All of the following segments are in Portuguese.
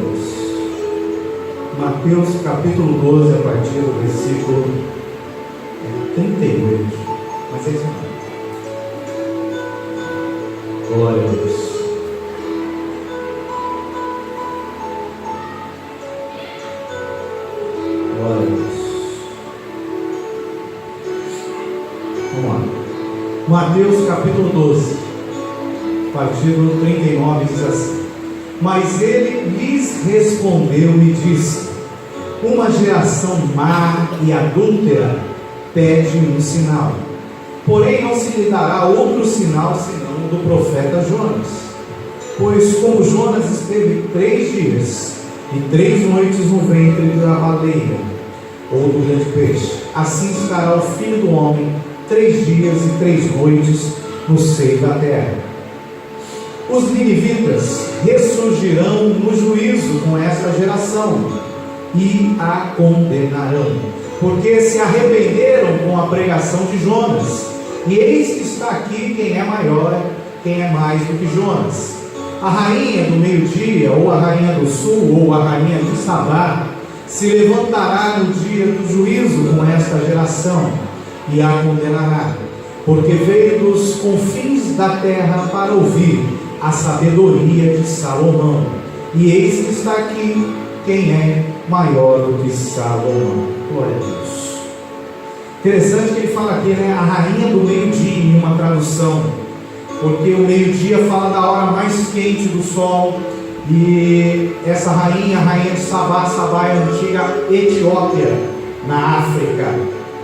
Deus. Mateus capítulo 12, a partir do versículo 38. Mas é isso mesmo. Glória a Deus. Glória a Deus. Vamos lá. Mateus capítulo 12, a partir do 39, diz assim: Mas ele lhes respondeu e disse: Uma geração má e adúltera pede um sinal, porém não se lhe dará outro sinal senão o do profeta Jonas. Pois como Jonas esteve 3 dias e 3 noites no ventre da baleia, ou do grande peixe, assim estará o Filho do Homem 3 dias e 3 noites no seio da terra. Os ninivitas ressurgirão no juízo com esta geração e a condenarão, porque se arrependeram com a pregação de Jonas. E eis que está aqui quem é maior, quem é mais do que Jonas. A rainha do meio-dia, ou a rainha do sul, ou a rainha de Sabá, se levantará no dia do juízo com esta geração e a condenará, porque veio dos confins da terra para ouvir a sabedoria de Salomão. E eis que está aqui quem é maior do que Salomão. Glória a Deus. Interessante que ele fala aqui, né? A rainha do meio-dia, em uma tradução, porque o meio-dia fala da hora mais quente do sol. E essa rainha, a rainha de Sabá, Sabá é a antiga Etiópia, na África.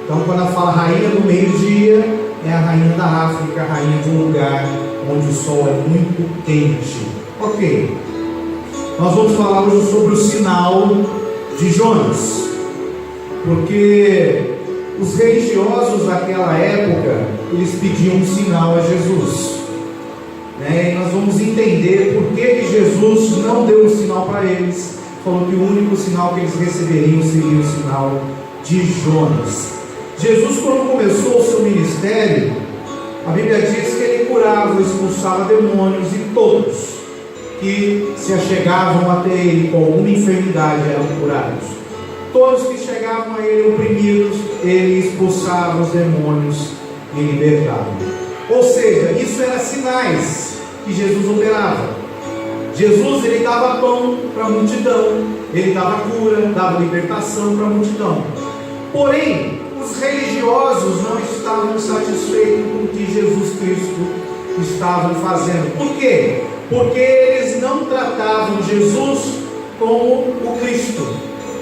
Então quando ela fala rainha do meio-dia, é a rainha da África, a rainha de um lugar onde o sol é muito quente. Ok, nós vamos falar hoje sobre o sinal de Jonas, porque os religiosos daquela época, eles pediam um sinal a Jesus, né? E nós vamos entender por que Jesus não deu um sinal para eles. Falou que o único sinal que eles receberiam seria o sinal de Jonas. Jesus, quando começou o seu ministério, a Bíblia diz que ele curava, expulsava demônios, e todos que se achegavam até ele com alguma enfermidade eram curados. Todos que chegavam a ele oprimidos, ele expulsava os demônios e libertava. Ou seja, isso eram sinais que Jesus operava. Jesus, ele dava pão para a multidão, ele dava cura, dava libertação para a multidão. Porém, os religiosos não estavam satisfeitos com o que Jesus Cristo estava fazendo. Por quê? Porque eles não tratavam Jesus como o Cristo.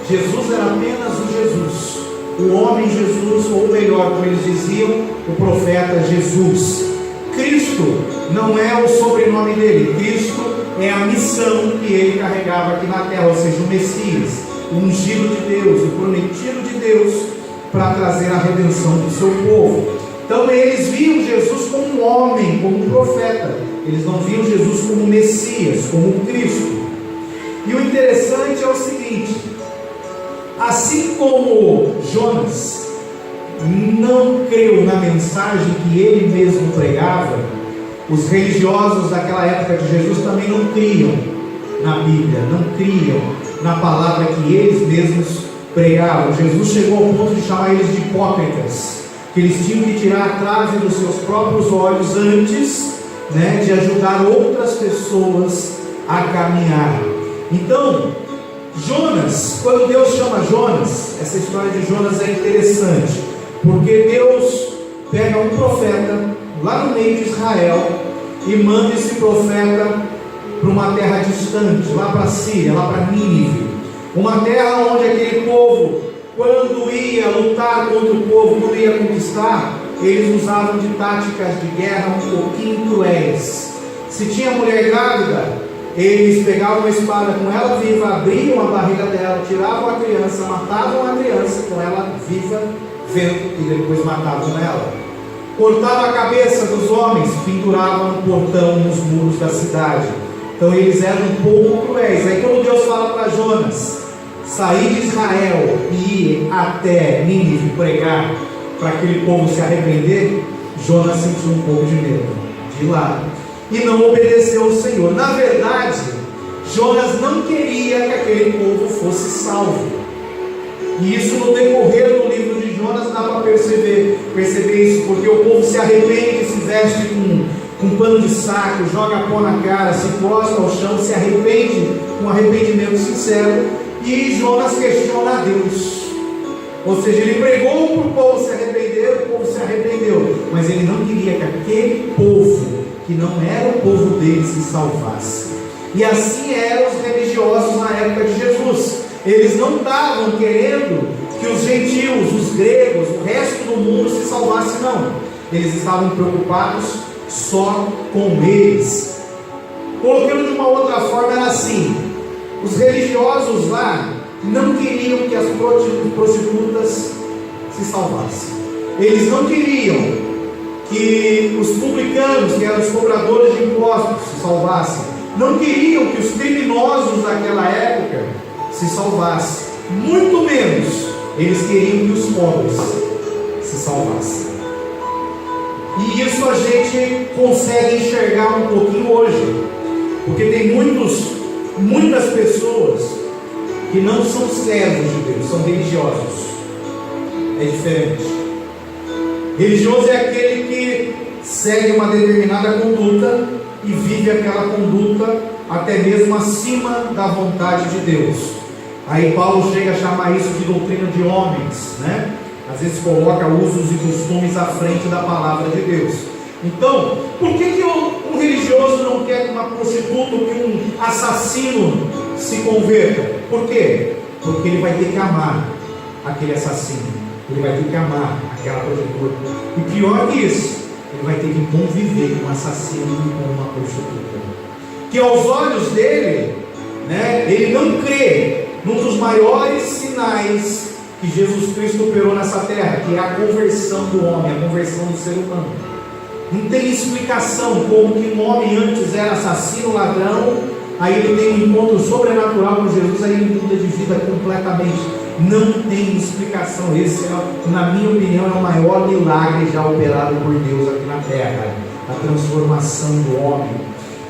Jesus era apenas o Jesus, o homem Jesus, ou melhor, como eles diziam, o profeta Jesus. Cristo não é o sobrenome dele, Cristo é a missão que ele carregava aqui na terra, ou seja, o Messias, o ungido de Deus, o prometido de Deus, para trazer a redenção do seu povo. Então eles viam Jesus como um homem, como um profeta. Eles não viam Jesus como Messias, como Cristo. E o interessante é o seguinte: assim como Jonas não creu na mensagem que ele mesmo pregava, os religiosos daquela época de Jesus também não criam na Bíblia, não criam na palavra que eles mesmos pregavam. Jesus chegou ao ponto de chamar eles de hipócritas, que eles tinham que tirar a trave dos seus próprios olhos antes, né, de ajudar outras pessoas a caminhar. Então, Jonas, quando Deus chama Jonas, essa história de Jonas é interessante, porque Deus pega um profeta lá no meio de Israel e manda esse profeta para uma terra distante, lá para a Síria, lá para Nínive, uma terra onde aquele povo, quando ia lutar contra o povo, quando ia conquistar, eles usavam de táticas de guerra um pouquinho cruéis. Se tinha mulher grávida, eles pegavam uma espada com ela viva, abriam a barriga dela, tiravam a criança, matavam a criança com ela viva, vendo, e depois matavam ela. Cortavam a cabeça dos homens, penduravam no portão, nos muros da cidade. Então eles eram um pouco cruéis. Aí quando Deus fala para Jonas sair de Israel e ir até Nínive pregar para aquele povo se arrepender, Jonas sentiu um pouco de medo de ir lá e não obedeceu ao Senhor. Na verdade, Jonas não queria que aquele povo fosse salvo. E isso no decorrer do livro de Jonas dá para perceber isso, porque o povo se arrepende, se veste com um pano de saco, joga pó na cara, se prostra ao chão, se arrepende com um arrependimento sincero, e Jonas questiona a Deus. Ou seja, ele pregou para o povo se arrepender, o povo se arrependeu, mas ele não queria que aquele povo, que não era o povo dele, se salvasse. E assim eram os religiosos na época de Jesus. Eles não estavam querendo que os gentios, os gregos, o resto do mundo se salvasse, não. Eles estavam preocupados só com eles. Colocando de uma outra forma, era assim: os religiosos lá não queriam que as prostitutas se salvassem. Eles não queriam que os publicanos, que eram os cobradores de impostos, se salvassem. Não queriam que os criminosos daquela época se salvassem. Muito menos eles queriam que os pobres se salvassem. E isso a gente consegue enxergar um pouquinho hoje, porque tem muitas pessoas que não são servos de Deus, são religiosos. É diferente. Religioso é aquele que segue uma determinada conduta e vive aquela conduta até mesmo acima da vontade de Deus. Aí Paulo chega a chamar isso de doutrina de homens, né? Às vezes coloca usos e costumes à frente da palavra de Deus. Então, por que um religioso não quer que uma prostituta ou que um assassino se converta? Por quê? Porque ele vai ter que amar aquele assassino, ele vai ter que amar aquela prostituta, e pior que isso, ele vai ter que conviver com um assassino e com uma prostituta, que aos olhos dele, né, ele não crê num dos maiores sinais que Jesus Cristo operou nessa terra, que é a conversão do homem, a conversão do ser humano. Não tem explicação como que um homem antes era assassino, ladrão, aí ele tem um encontro sobrenatural com Jesus, aí ele muda de vida completamente. Não tem explicação. Esse, na minha opinião, é o maior milagre já operado por Deus aqui na terra, a transformação do homem.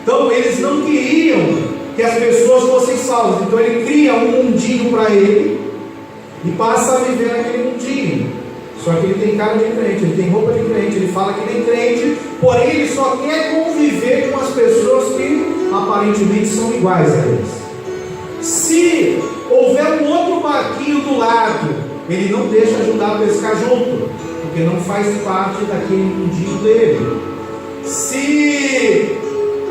Então eles não queriam que as pessoas fossem salvas, então ele cria um mundinho para ele e passa a viver naquele mundinho. Só que ele tem cara de crente, ele tem roupa de crente, ele fala que nem crente, porém ele só quer conviver com as pessoas que aparentemente são iguais a eles. Se houver um outro barquinho do lado, ele não deixa ajudar a pescar junto, porque não faz parte daquele mundinho dele. Se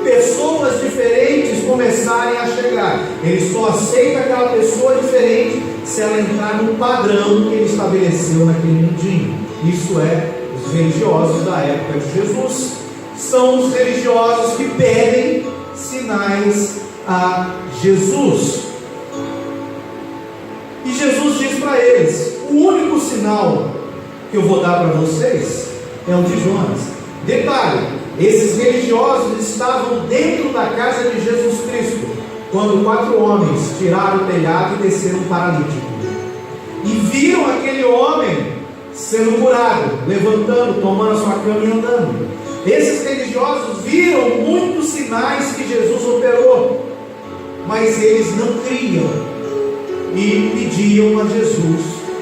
pessoas diferentes começarem a chegar, ele só aceita aquela pessoa diferente se ela entrar no padrão que ele estabeleceu naquele mundinho. Isso é, os religiosos da época de Jesus são os religiosos que pedem sinais a Jesus. E Jesus diz para eles: o único sinal que eu vou dar para vocês é o de Jonas. Detalhe, esses religiosos estavam dentro da casa de Jesus Cristo quando 4 homens tiraram o telhado e desceram um paralítico, e viram aquele homem sendo curado, levantando, tomando a sua cama e andando. Esses religiosos viram muitos sinais que Jesus operou, mas eles não criam e pediam a Jesus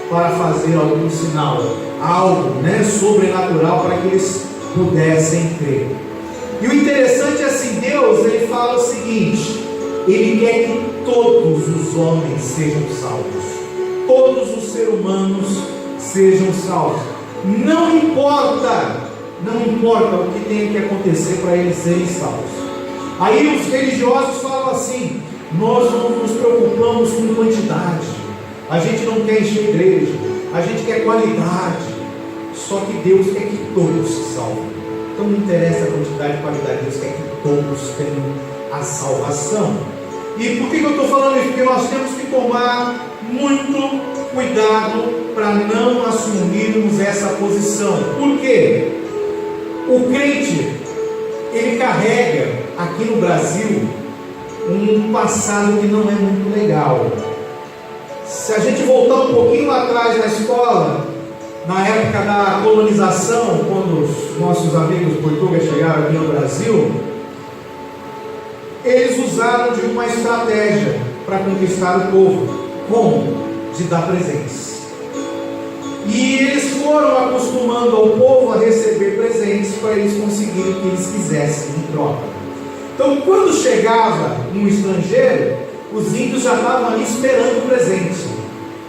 para fazer algum sinal, algo, sobrenatural, para que eles pudessem crer. E o interessante é assim, Deus, ele fala o seguinte: ele quer que todos os homens sejam salvos, todos os seres humanos sejam salvos. Não importa o que tenha que acontecer para eles serem salvos. Aí os religiosos falam assim: nós não nos preocupamos com quantidade, a gente não quer encher a igreja, a gente quer qualidade. Só que Deus quer que todos se salvem. Então não interessa a quantidade e qualidade, Deus quer que todos tenham a salvação. E por que eu estou falando isso? Porque nós temos que tomar muito cuidado para não assumirmos essa posição. Por quê? O crente, ele carrega aqui no Brasil um passado que não é muito legal. Se a gente voltar um pouquinho lá atrás na escola, na época da colonização, quando os nossos amigos portugueses chegaram aqui no Brasil, eles usaram de uma estratégia para conquistar o povo. Como? De dar presentes. E eles foram acostumando ao povo a receber presentes para eles conseguirem o que eles quisessem em troca. Então, quando chegava um estrangeiro, os índios já estavam ali esperando o presente.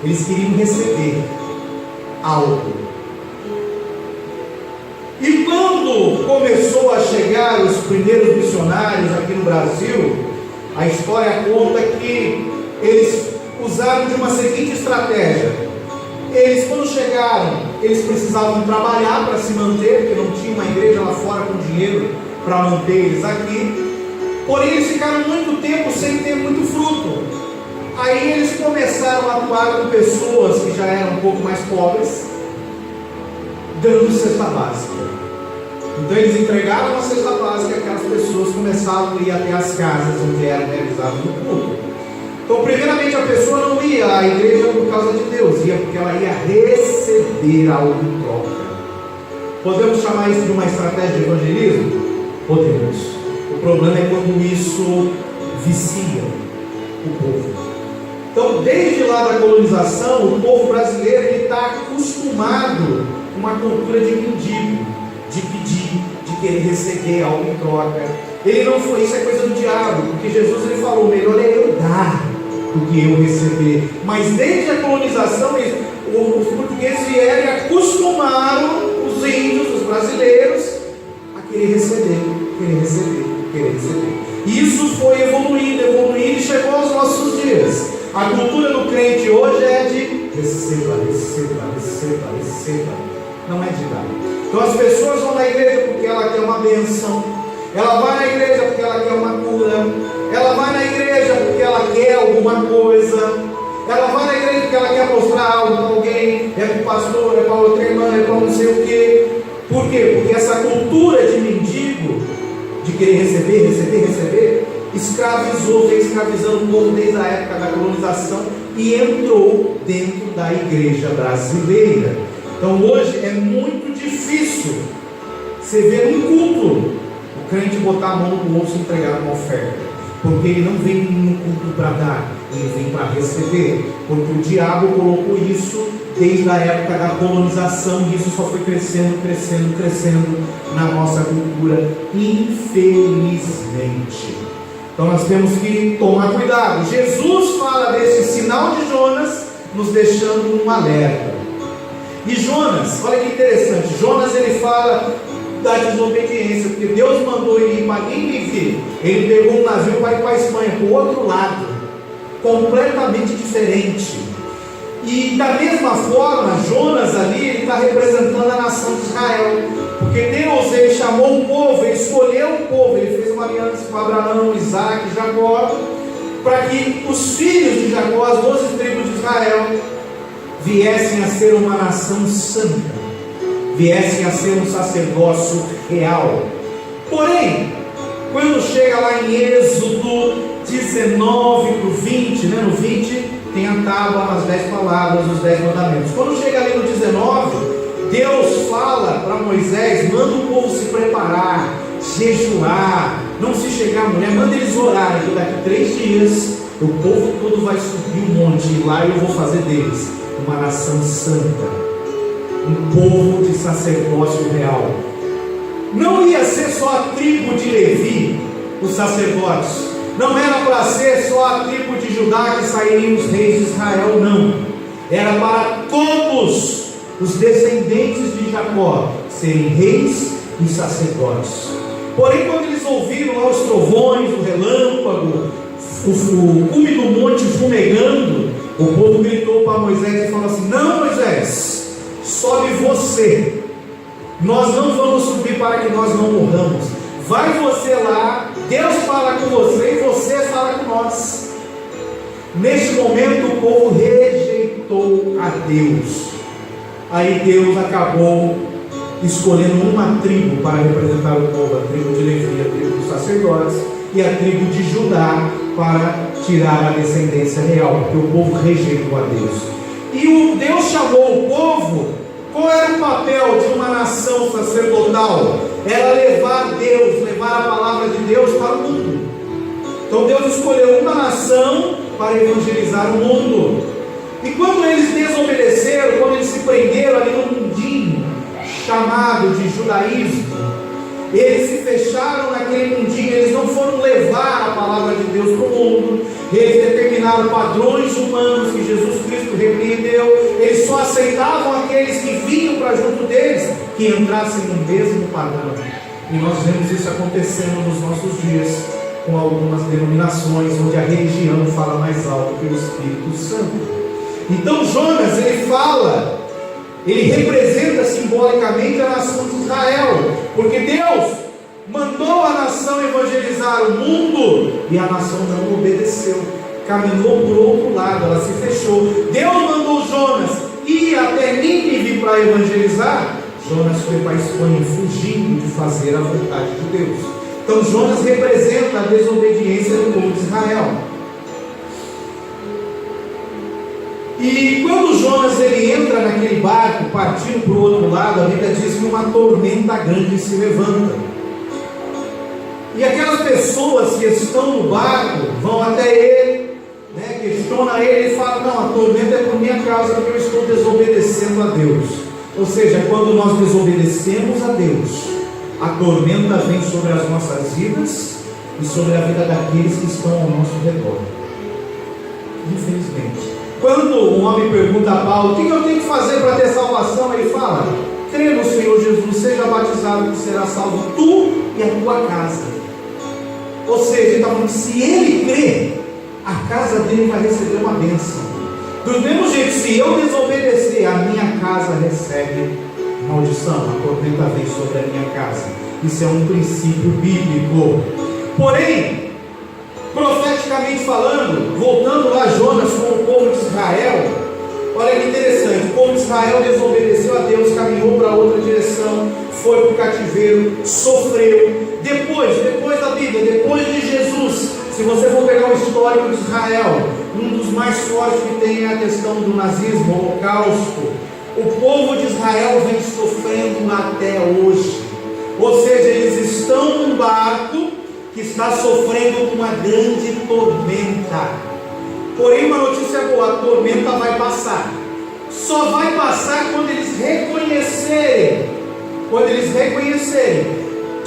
Eles queriam receber algo. E quando começou a chegar os primeiros missionários aqui no Brasil, a história conta que eles usaram de uma seguinte estratégia. Eles, quando chegaram, eles precisavam trabalhar para se manter, porque não tinha uma igreja lá fora com dinheiro para manter eles aqui. Porém, eles ficaram muito tempo sem ter muito fruto. Aí eles começaram a atuar com pessoas que já eram um pouco mais pobres, dando cesta básica. Então eles entregaram a cesta básica e aquelas pessoas começavam a ir até as casas onde eram realizados o culto. Então, primeiramente, a pessoa não ia à igreja por causa de Deus, ia porque ela ia receber algo em troca. Podemos chamar isso de uma estratégia de evangelismo? Podemos. O problema é quando isso vicia o povo. Então, desde lá da colonização, o povo brasileiro está acostumado com uma cultura de mendigo, de pedir, de querer receber algo em troca. Ele não foi, isso é coisa do diabo, porque Jesus ele falou, melhor é eu dar do que eu receber. Mas desde a colonização, os portugueses vieram e acostumaram os índios, os brasileiros, a querer receber, querer receber, querer receber. E isso foi evoluindo, evoluindo e chegou aos nossos dias. A cultura do crente hoje é de receba, receba, receba, receba. Não é de dar. Então as pessoas vão na igreja porque ela quer uma bênção. Ela vai na igreja porque ela quer uma cura. Ela vai na igreja porque ela quer alguma coisa. Ela vai na igreja porque ela quer mostrar algo para alguém. É para o pastor, é para outra irmã, é para não sei o quê. Por quê? Porque essa cultura de mendigo, de querer receber, receber, receber, escravizou, veio escravizando o povo desde a época da colonização e entrou dentro da igreja brasileira. Então hoje é muito difícil você ver um culto o crente botar a mão no bolso e entregar uma oferta, porque ele não vem no culto para dar, ele vem para receber, porque o diabo colocou isso desde a época da colonização e isso só foi crescendo, crescendo, crescendo na nossa cultura, infelizmente. Então nós temos que tomar cuidado. Jesus fala desse sinal de Jonas, nos deixando um alerta. E Jonas, olha que interessante, Jonas ele fala da desobediência, porque Deus mandou ele ir para Nínive, ele pegou um navio para ir para a Espanha, para o outro lado, completamente diferente. E da mesma forma, Jonas ali, ele está representando a nação de Israel, porque Deus, ele chamou o povo, ele escolheu o povo, ele fez uma aliança com Abraão, Isaac e Jacó, para que os filhos de Jacó, as 12 tribos de Israel, viessem a ser uma nação santa, viessem a ser um sacerdócio real. Porém, quando chega lá em Êxodo 19 para o 20, no 20 tem a tábua, as 10 palavras, os 10 mandamentos. Quando chega ali no 19, Deus fala para Moisés, manda o povo se preparar, jejuar, não se chegar a mulher, manda eles orarem, que daqui 3 dias o povo todo vai subir o monte, e lá eu vou fazer deles uma nação santa, um povo de sacerdócio real. Não ia ser só a tribo de Levi, os sacerdotes, não era para ser só a tribo de Judá que sairiam os reis de Israel, não, era para todos os descendentes de Jacó serem reis e sacerdotes. Porém, quando eles ouviram lá os trovões, o relâmpago, o cume do monte fumegando, o povo gritou para Moisés e falou assim: não, Moisés, sobe você, nós não vamos subir para que nós não morramos, vai você lá, Deus fala com você e você fala com nós. Neste momento o povo rejeitou a Deus. Aí Deus acabou escolhendo uma tribo para representar o povo, a tribo de Levi, a tribo dos sacerdotes, e a tribo de Judá para tirar a descendência real, porque o povo rejeitou a Deus. E o Deus chamou o povo. Qual era o papel de uma nação sacerdotal? Era levar Deus, levar a palavra de Deus para o mundo. Então Deus escolheu uma nação para evangelizar o mundo. E quando eles desobedeceram, quando eles se prenderam ali no mundinho chamado de judaísmo, eles se fecharam naquele mundinho, eles não foram levar a palavra de Deus para o mundo, eles determinaram padrões humanos que Jesus Cristo repreendeu, eles só aceitavam aqueles que vinham para junto deles, que entrassem no mesmo padrão. E nós vemos isso acontecendo nos nossos dias, com algumas denominações, onde a religião fala mais alto que o Espírito Santo. Então Jonas, ele representa simbolicamente a nação de Israel, porque Deus mandou a nação evangelizar o mundo, e a nação não obedeceu, caminhou por outro lado, ela se fechou. Deus mandou Jonas ir até Nínive para evangelizar. Jonas foi para a Espanha, fugindo de fazer a vontade de Deus. Então Jonas representa a desobediência do povo de Israel. E quando Jonas ele entra naquele barco, partindo para o outro lado, a Bíblia diz que uma tormenta grande se levanta. E aquelas pessoas que estão no barco vão até ele, questionam ele e falam: não, a tormenta é por minha causa, porque eu estou desobedecendo a Deus. Ou seja, quando nós desobedecemos a Deus, a tormenta vem sobre as nossas vidas e sobre a vida daqueles que estão ao nosso redor. Infelizmente. Quando um homem pergunta a Paulo: o que eu tenho que fazer para ter salvação? Ele fala: crê no Senhor Jesus, seja batizado, que será salvo tu e a tua casa. Ou seja, ele está falando que se ele crer, a casa dele vai receber uma bênção. Do mesmo jeito, se eu desobedecer, a minha casa recebe maldição, a tormenta vem sobre a minha casa. Isso é um princípio bíblico. Porém, profeticamente falando, voltando lá Jonas com o povo de Israel, olha que interessante, o povo de Israel desobedeceu a Deus, caminhou para outra direção, foi para o cativeiro, sofreu. Depois da Bíblia, depois de Jesus, se você for pegar o histórico de Israel, um dos mais fortes que tem é a questão do nazismo, o holocausto. O povo de Israel vem sofrendo até hoje. Ou seja, eles estão num barco que está sofrendo uma grande tormenta. Porém, uma notícia boa: a tormenta vai passar. Só vai passar quando eles reconhecerem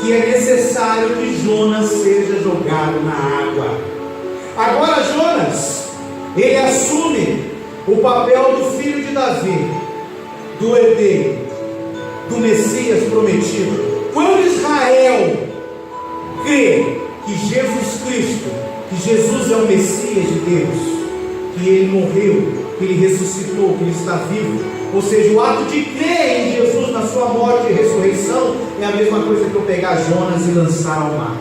que é necessário que Jonas seja jogado na água. Agora Jonas, ele assume o papel do filho de Davi, do herdeiro, do Messias prometido. Quando Israel crê que Jesus Cristo, que Jesus é o Messias de Deus, que ele morreu, que ele ressuscitou, que ele está vivo, ou seja, o ato de crer em Jesus na sua morte e ressurreição é a mesma coisa que eu pegar Jonas e lançar ao mar.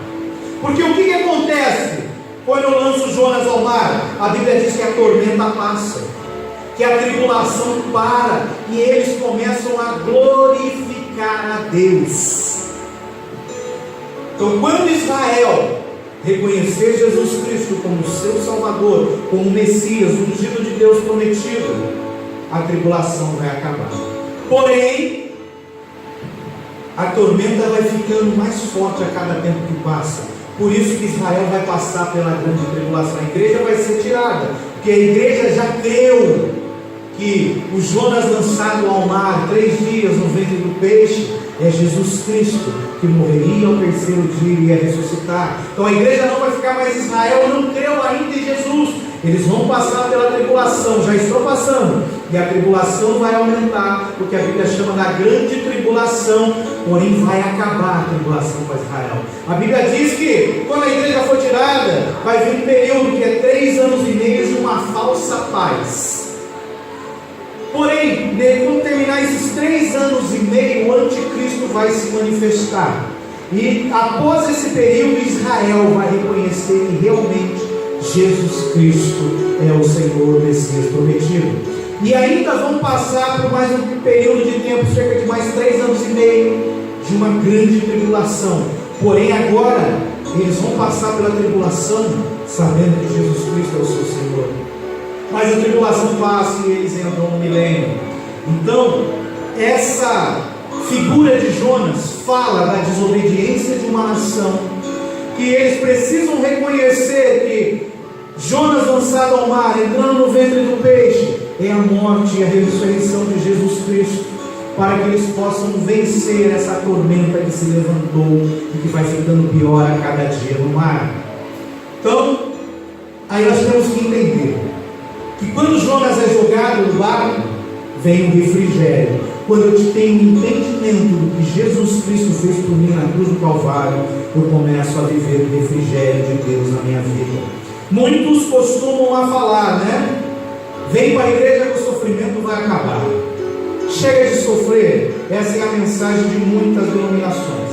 Porque o que acontece quando eu lanço Jonas ao mar? A Bíblia diz que a tormenta passa, que a tribulação para, e eles começam a glorificar a Deus. Então, quando Israel reconhecer Jesus Cristo como seu Salvador, como Messias, o ungido de Deus prometido, a tribulação vai acabar. Porém, a tormenta vai ficando mais forte a cada tempo que passa. Por isso que Israel vai passar pela grande tribulação. A igreja vai ser tirada, porque a igreja já creu que o Jonas lançado ao mar 3 dias no ventre do peixe é Jesus Cristo, que morreria ao terceiro dia e ia ressuscitar. Então a igreja não vai ficar mais Israel, não creu ainda em Jesus. Eles vão passar pela tribulação, já estão passando, e a tribulação vai aumentar, porque a Bíblia chama da grande tribulação. Porém vai acabar a tribulação para Israel. A Bíblia diz que quando a igreja for tirada, vai vir um período que é 3 anos e meio de uma falsa paz. Porém, quando terminar esses 3 anos e meio, o anticristo vai se manifestar. E após esse período, Israel vai reconhecer que realmente Jesus Cristo é o Senhor, o Messias prometido. E ainda vão passar por mais um período de tempo, cerca de mais 3 anos e meio, de uma grande tribulação. Porém agora, eles vão passar pela tribulação, sabendo que Jesus Cristo é o seu Senhor. Mas a tribulação passa e eles entram no milênio. Então, essa figura de Jonas fala da desobediência de uma nação que eles precisam reconhecer que Jonas lançado ao mar, entrando no ventre do peixe, é a morte e a ressurreição de Jesus Cristo, para que eles possam vencer essa tormenta que se levantou e que vai ficando pior a cada dia no mar. Então, aí nós temos que entender que quando Jonas é jogado no barco, vem o refrigério. Quando eu tenho entendimento do que Jesus Cristo fez por mim na cruz do Calvário, eu começo a viver o refrigério de Deus na minha vida. Muitos costumam lá falar, né? Vem para a igreja que o sofrimento vai acabar. Chega de sofrer. Essa é a mensagem de muitas denominações.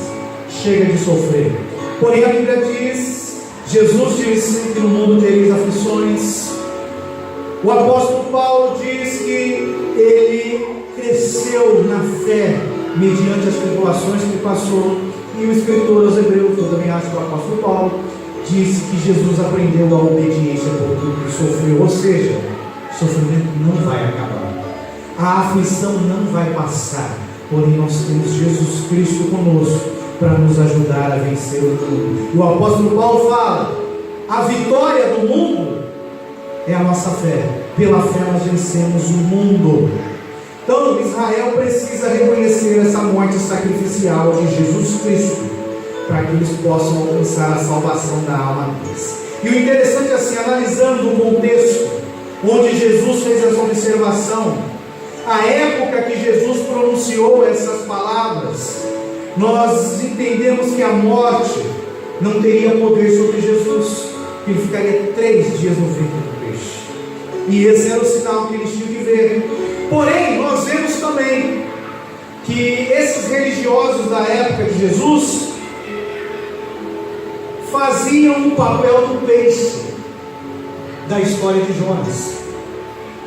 Chega de sofrer. Porém a Bíblia diz, Jesus disse que no mundo tereis aflições. O apóstolo Paulo diz que ele cresceu na fé mediante as tribulações que passou. E o escritor aos Hebreus, eu também acho que o apóstolo Paulo, disse que Jesus aprendeu a obediência por tudo que sofreu. Ou seja, o sofrimento não vai acabar, a aflição não vai passar. Porém nós temos Jesus Cristo conosco para nos ajudar a vencer o mundo. E o apóstolo Paulo fala, a vitória do mundo é a nossa fé. Pela fé nós vencemos o mundo. Então Israel precisa reconhecer essa morte sacrificial de Jesus Cristo, para que eles possam alcançar a salvação da alma deles. E o interessante é assim, analisando o contexto onde Jesus fez essa observação, a época que Jesus pronunciou essas palavras, nós entendemos que a morte não teria poder sobre Jesus, que ele ficaria 3 dias no ventre do peixe, e esse era o sinal que eles tinham que ver. Porém, nós vemos também que esses religiosos da época de Jesus faziam o papel do peixe da história de Jonas.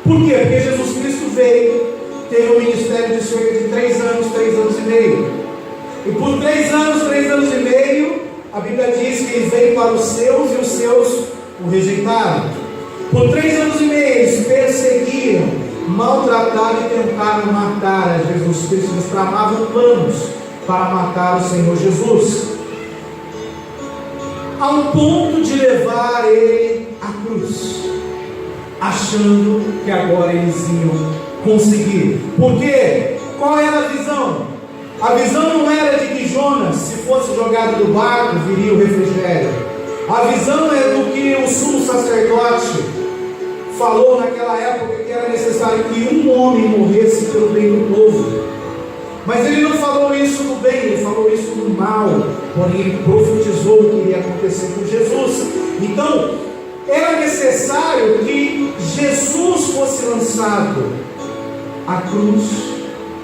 Por quê? Porque Jesus Cristo veio, teve um ministério de cerca de 3 anos e meio. E por 3 anos e meio, a Bíblia diz que ele veio para os seus e os seus o rejeitaram. Por 3 anos e meio, eles perseguiam, maltrataram e tentaram matar a Jesus Cristo. Eles tramavam planos para matar o Senhor Jesus, ao ponto de levar ele à cruz, achando que agora eles iam conseguir. Porque qual era a visão? A visão não era de que Jonas, se fosse jogado do barco, viria o refrigério. A visão é do que o sumo sacerdote falou naquela época, que era necessário que um homem morresse pelo bem do povo. Mas ele não falou isso do bem, ele falou isso do mal. Porém ele profetizou o que iria acontecer com Jesus. Então era necessário que Jesus fosse lançado à cruz,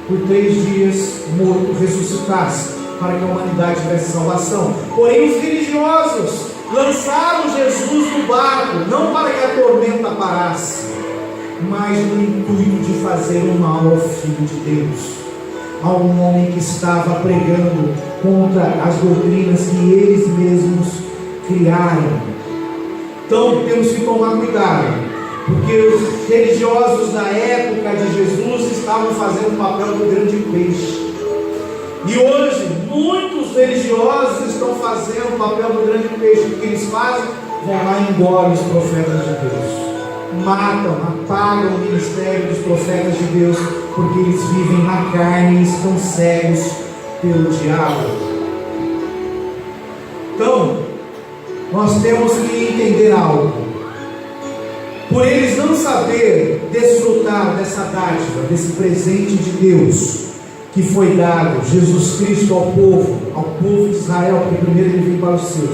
por 3 dias morto, ressuscitasse, para que a humanidade tivesse salvação. Porém os religiosos lançaram Jesus no barco, não para que a tormenta parasse, mas no intuito de fazer o mal ao Filho de Deus, a um homem que estava pregando contra as doutrinas que eles mesmos criaram. Então temos que tomar cuidado, porque os religiosos da época de Jesus estavam fazendo o papel do grande peixe. E hoje muitos religiosos estão fazendo o papel do grande peixe. O que eles fazem? Vão lá e engolem os profetas de Deus, matam, apagam o ministério dos profetas de Deus, porque eles vivem na carne e estão cegos pelo diabo. Então nós temos que entender algo. Por eles não saber desfrutar dessa dádiva, desse presente de Deus que foi dado, Jesus Cristo, ao povo de Israel, porque primeiro ele veio para os seus.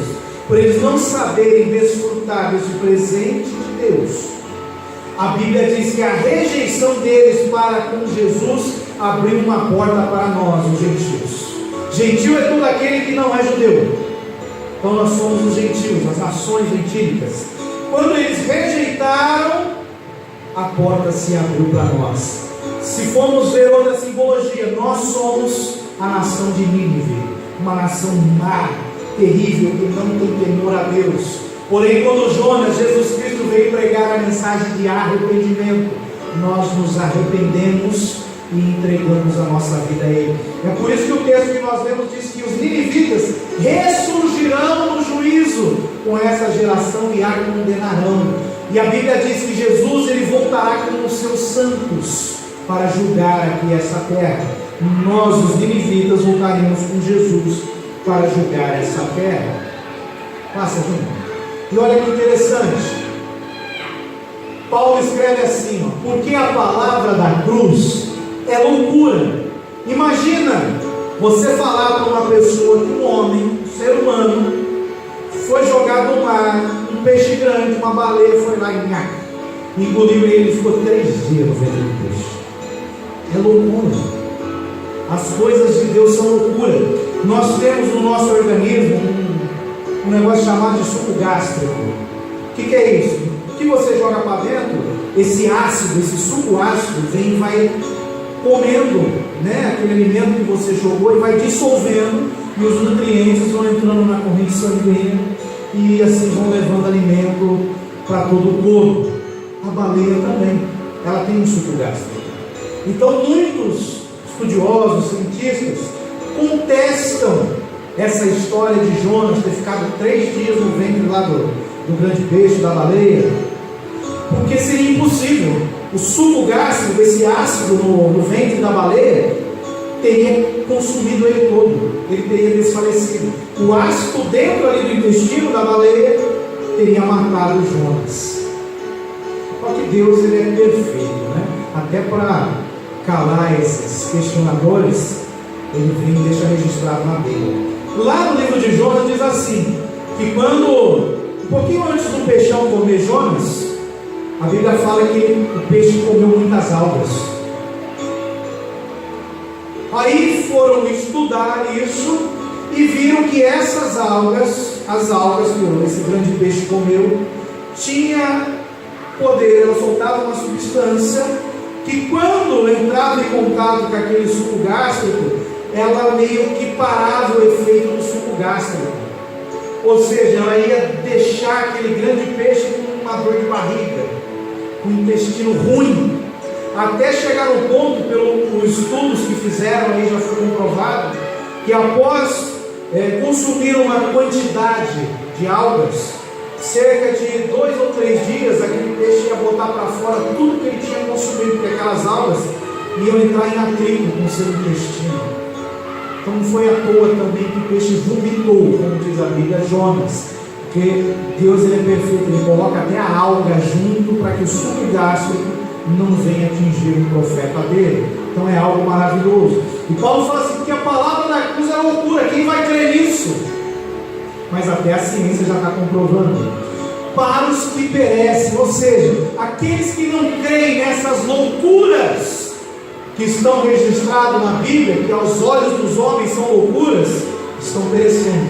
Por eles não saberem desfrutar desse presente de Deus, a Bíblia diz que a rejeição deles para com Jesus abriu uma porta para nós, os gentios. Gentil é todo aquele que não é judeu. Então nós somos os gentios, as nações gentílicas. Quando eles rejeitaram, a porta se abriu para nós. Se formos ver outra simbologia, nós somos a nação de Nínive, uma nação má, terrível, que não tem temor a Deus. Porém, quando Jesus Cristo veio pregar a mensagem de arrependimento, nós nos arrependemos e entregamos a nossa vida a Ele. É por isso que o texto que nós lemos diz que os ninivitas ressurgirão no juízo com essa geração e a condenarão. E a Bíblia diz que Jesus ele voltará com os seus santos para julgar aqui essa terra. Nós, os ninivitas, voltaremos com Jesus para julgar essa terra. Passa, junto. E olha que interessante. Paulo escreve assim, ó, porque a palavra da cruz é loucura. Imagina você falar para uma pessoa que um homem, um ser humano, foi jogado no mar, um peixe grande, uma baleia foi lá e engoliu ele e ficou 3 dias no ventre do peixe. É loucura. As coisas de Deus são loucura. Nós temos no nosso organismo um negócio chamado de suco gástrico. O que é isso? O que você joga para dentro, esse ácido, esse suco ácido, vem e vai comendo, né, aquele alimento que você jogou e vai dissolvendo, e os nutrientes vão entrando na corrente sanguínea e assim vão levando alimento para todo o corpo. A baleia também, ela tem um suco gástrico. Então muitos estudiosos, cientistas contestam essa história de Jonas ter ficado 3 dias no ventre lá do grande peixe, da baleia, porque seria impossível. O suco gástrico, esse ácido no ventre da baleia, teria consumido ele todo, ele teria desfalecido. O ácido dentro ali do intestino da baleia teria matado Jonas. Só que Deus ele é perfeito, né? Até para calar esses questionadores, ele vem e deixa registrado na Bíblia. Lá no livro de Jonas diz assim, que quando, um pouquinho antes do peixão comer Jonas, a Bíblia fala que o peixe comeu muitas algas. Aí foram estudar isso e viram que essas algas, as algas que esse grande peixe comeu, tinha poder, ela soltava uma substância que quando entrava em contato com aquele suco gástrico, ela meio que parava o efeito do suco gástrico. Ou seja, ela ia deixar aquele grande peixe com uma dor de barriga, com um intestino ruim, até chegar no ponto, pelos estudos que fizeram, aí já foi comprovado, que após consumir uma quantidade de algas, cerca de 2 ou 3 dias, aquele peixe ia botar para fora tudo que ele tinha consumido, porque aquelas algas iam entrar em atrito com o seu intestino. Então não foi à toa também que o peixe vomitou, como diz a Bíblia, Jonas, porque Deus ele é perfeito, ele coloca até a alga junto para que o suco gástrico não venha atingir o profeta dele. Então é algo maravilhoso. E Paulo fala assim, que a palavra da cruz é loucura, quem vai crer nisso? Mas até a ciência já está comprovando. Para os que perecem, ou seja, aqueles que não creem nessas loucuras que estão registradas na Bíblia, que aos olhos dos homens são loucuras, estão perecendo,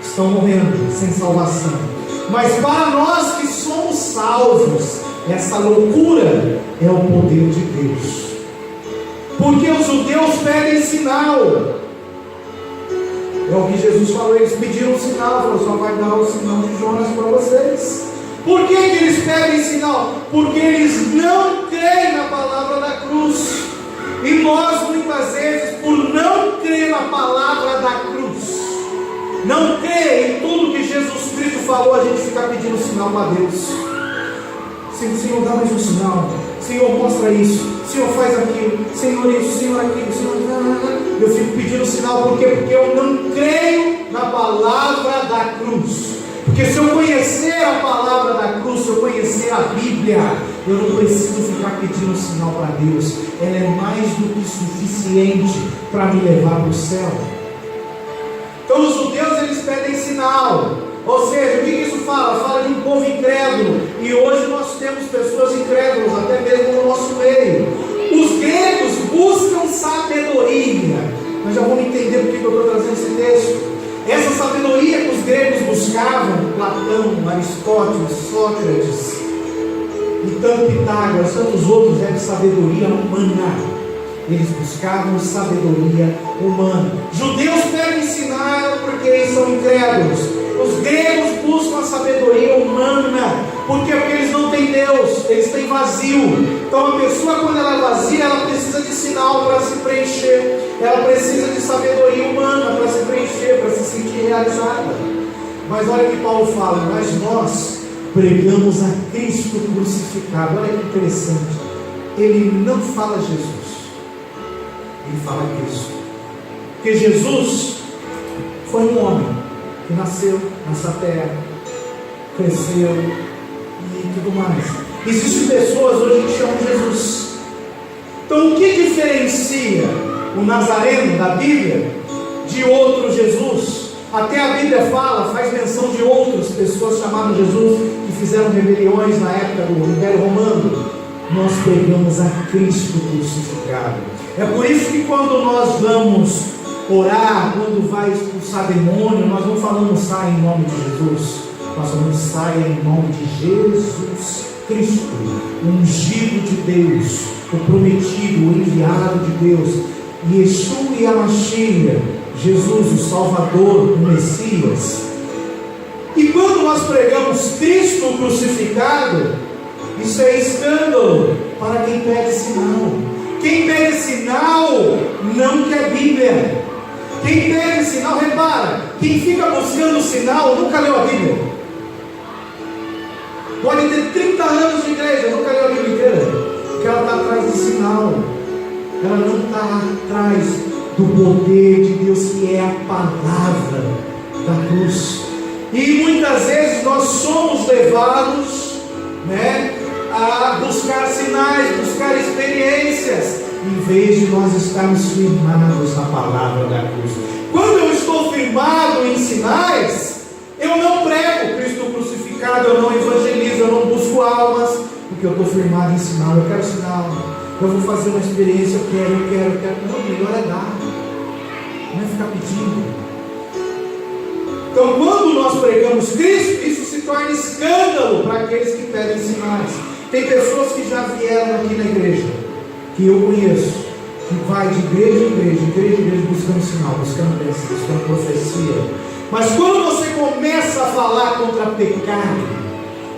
estão morrendo sem salvação. Mas para nós que somos salvos, essa loucura é o poder de Deus. Porque os judeus pedem sinal. É o que Jesus falou, eles pediram um sinal, falou, só vai dar o sinal de Jonas para vocês. Por que eles pedem sinal? Porque eles não creem na palavra da cruz. E nós muitas vezes, por não crer na palavra da cruz, não crer em tudo que Jesus Cristo falou, a gente fica pedindo sinal para Deus. Senhor, dá mais um sinal. Senhor, mostra isso. Senhor, faz aquilo. Senhor, isso, Senhor, aquilo. Senhor, eu fico pedindo sinal. Por quê? Porque eu não creio na palavra da cruz. Porque se eu conhecer a palavra da cruz, se eu conhecer a Bíblia, eu não preciso ficar pedindo sinal para Deus. Ela é mais do que suficiente para me levar para o céu. Então os judeus eles pedem sinal. Ou seja, o que isso fala? Fala de um povo incrédulo. E hoje nós temos pessoas incrédulas, até mesmo no nosso meio. Os gregos buscam sabedoria. Nós já vamos entender por que eu estou trazendo esse texto. Essa sabedoria que os gregos buscavam, Platão, Aristóteles, Sócrates, e tanto Pitágoras, tantos outros, era sabedoria humana. Eles buscavam sabedoria humana. Judeus pedem sinal porque eles são incrédulos. Os gregos buscam a sabedoria humana, Por quê? Porque eles não têm Deus, eles têm vazio. Então a pessoa, quando ela é vazia, ela precisa de sinal para se preencher. Ela precisa de sabedoria humana para se preencher, para se sentir realizada. Mas olha o que Paulo fala: mas nós pregamos a Cristo crucificado. Olha que interessante. Ele não fala Jesus, ele fala Cristo. Porque Jesus foi um homem que nasceu nessa terra, cresceu e tudo mais. Existem pessoas hoje que chamam Jesus. Então o que diferencia o Nazareno da Bíblia de outro Jesus? Até a Bíblia faz menção de outras pessoas chamadas Jesus, que fizeram rebeliões na época do Império Romano. Nós pregamos a Cristo crucificado. É por isso que quando nós vamos orar, quando vai expulsar demônio, nós não falamos saia em nome de Jesus, nós falamos saia em nome de Jesus Cristo, o ungido de Deus, o prometido, o enviado de Deus, Yeshua e a Mashiach, Jesus, o Salvador, o Messias. E quando nós pregamos Cristo crucificado, isso é escândalo para quem pede sinal. Quem pede sinal não quer Bíblia. Quem pede sinal, repara, quem fica buscando sinal nunca leu a Bíblia. Pode ter 30 anos de igreja, nunca leu a Bíblia inteira, porque ela está atrás de sinal. Ela não está atrás do poder de Deus, que é a palavra da cruz. E muitas vezes nós somos levados, a buscar sinais, buscar experiências, em vez de nós estarmos firmados na palavra da cruz. Quando eu estou firmado em sinais, eu não prego Cristo crucificado, eu não evangelizo, eu não busco almas, porque eu estou firmado em sinal. Eu quero sinal, eu vou fazer uma experiência, eu quero. Não, melhor é dar, não é ficar pedindo. Então, quando nós pregamos Cristo, isso se torna escândalo para aqueles que pedem sinais. Tem pessoas que já vieram aqui na igreja, que eu conheço, que vai de igreja em igreja, buscando sinal, buscando bênção, buscando profecia. Mas quando você começa a falar contra pecado,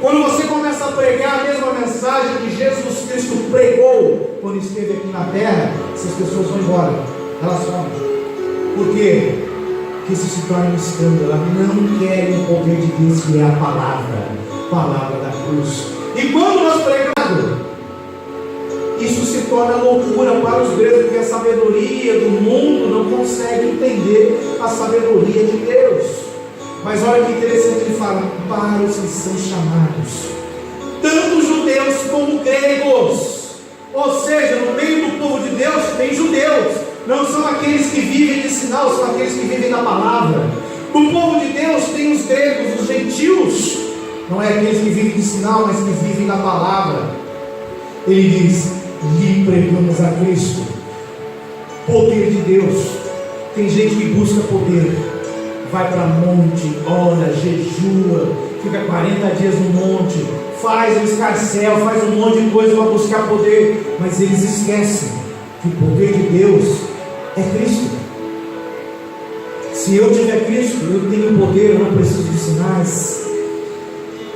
quando você começa a pregar a mesma mensagem que Jesus Cristo pregou quando esteve aqui na terra, essas pessoas vão embora, elas vão. Por quê? Porque isso se torna um escândalo. Elas não querem o poder de Deus, que é a palavra da cruz. E quando nós pregamos, isso se torna loucura para os gregos, porque a sabedoria do mundo não consegue entender a sabedoria de Deus. Mas olha que interessante, ele fala: para os que são chamados, tanto judeus como gregos. Ou seja, no meio do povo de Deus tem judeus, não são aqueles que vivem de sinal, são aqueles que vivem da palavra. No povo de Deus tem os gregos, os gentios, não é aqueles que vivem de sinal, mas que vivem da palavra. Ele diz: lhe pregamos a Cristo, poder de Deus. Tem gente que busca poder, vai para monte, ora, jejua, fica 40 dias no monte, faz um escarcéu, faz um monte de coisa para buscar poder, mas eles esquecem que o poder de Deus é Cristo. Se eu tiver Cristo, eu tenho poder, eu não preciso de sinais.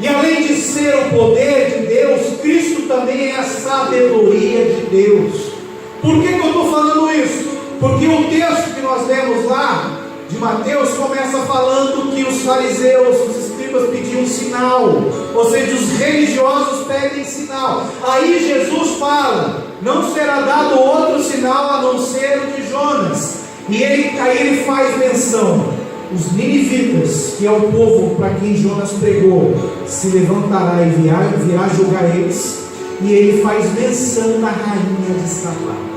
E além de ser o poder de Deus, Cristo também é a sabedoria de Deus. Por que eu estou falando isso? Porque o texto que nós lemos lá, de Mateus, começa falando que os fariseus, os escribas pediam sinal, ou seja, os religiosos pedem sinal. Aí Jesus fala: não será dado outro sinal a não ser o de Jonas. E aí ele faz menção: os ninivitas, que é o povo para quem Jonas pregou, se levantará e virá julgar eles. E ele faz menção da rainha de Sabá.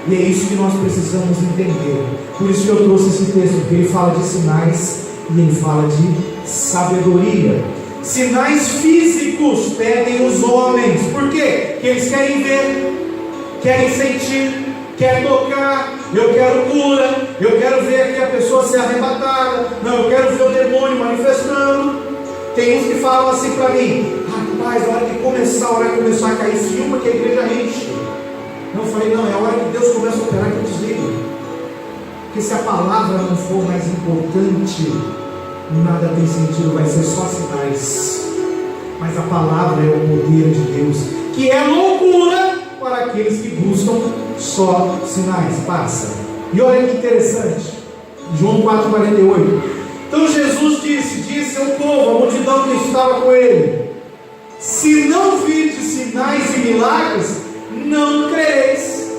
E é isso que nós precisamos entender. Por isso que eu trouxe esse texto, porque ele fala de sinais e ele fala de sabedoria. Sinais físicos pedem os homens. Por quê? Porque eles querem ver, querem sentir, querem tocar. Eu quero cura, eu quero ver aqui a pessoa ser arrebatada. Não, eu quero ver o demônio manifestando. Tem uns que falam assim para mim: rapaz, a hora de começar, a hora de começar a cair filma, que a igreja enche. Não, eu falei: não, é a hora que Deus começa a operar que eu desligo. Porque se a palavra não for mais importante, nada tem sentido, vai ser só sinais. mas a palavra é o poder de Deus, que é loucura para aqueles que buscam só sinais. Passa. E olha que interessante, João 4,48. Então Jesus disse ao povo, a multidão que estava com ele: se não virdes sinais e milagres, não crereis.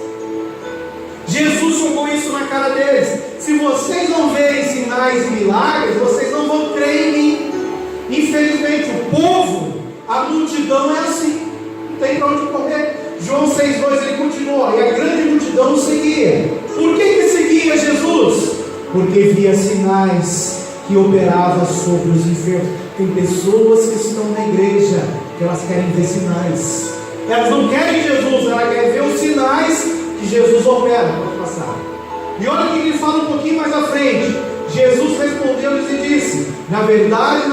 Jesus jogou isso na cara deles: se vocês não verem sinais e milagres, vocês não vão crer em mim. Infelizmente o povo, a multidão é assim, não tem para onde correr. João 6,2 ele continua: e a grande multidão o seguia. Por que seguia Jesus? Porque via sinais que operavam sobre os enfermos. Tem pessoas que estão na igreja que elas querem ver sinais, elas não querem Jesus, elas querem ver os sinais que Jesus opera. Pode passar. E olha o que ele fala um pouquinho mais à frente. Jesus respondeu-lhes e disse: na verdade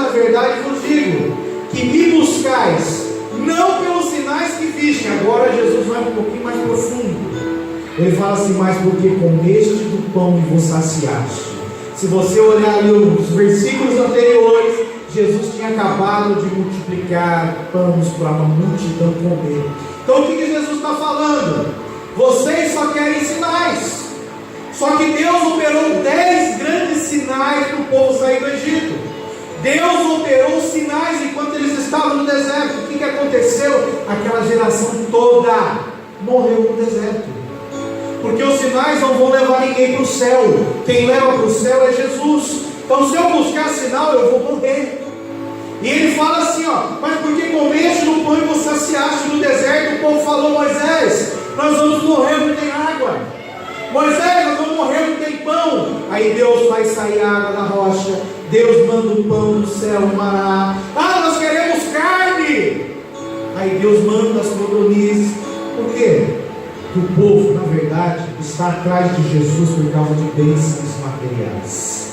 vos digo, que me buscais, não pelos sinais que viste. Agora Jesus vai um pouquinho mais profundo. Ele fala assim: mas porque comeste do pão e vos saciaste. Se você olhar ali os versículos anteriores, Jesus tinha acabado de multiplicar pães para uma multidão comer. Então o que Jesus está falando? Vocês só querem sinais. Só que Deus operou 10 grandes sinais para o povo sair do Egito. Deus operou sinais enquanto eles estavam no deserto. O que aconteceu? Aquela geração toda morreu no deserto. Porque os sinais não vão levar ninguém para o céu. Quem leva para o céu é Jesus. Então se eu buscar sinal, eu vou morrer. E ele fala assim, mas porque comeste no pão e você saciaste no deserto? O povo falou: Moisés, nós vamos morrer, não tem água. Moisés, nós vamos morrer, não tem pão. Aí Deus faz sair água da rocha. Deus manda o pão do céu, o maná. Nós queremos carne. Aí Deus manda as codornizes. Por quê? Porque o povo, na verdade, está atrás de Jesus por causa de bênçãos materiais.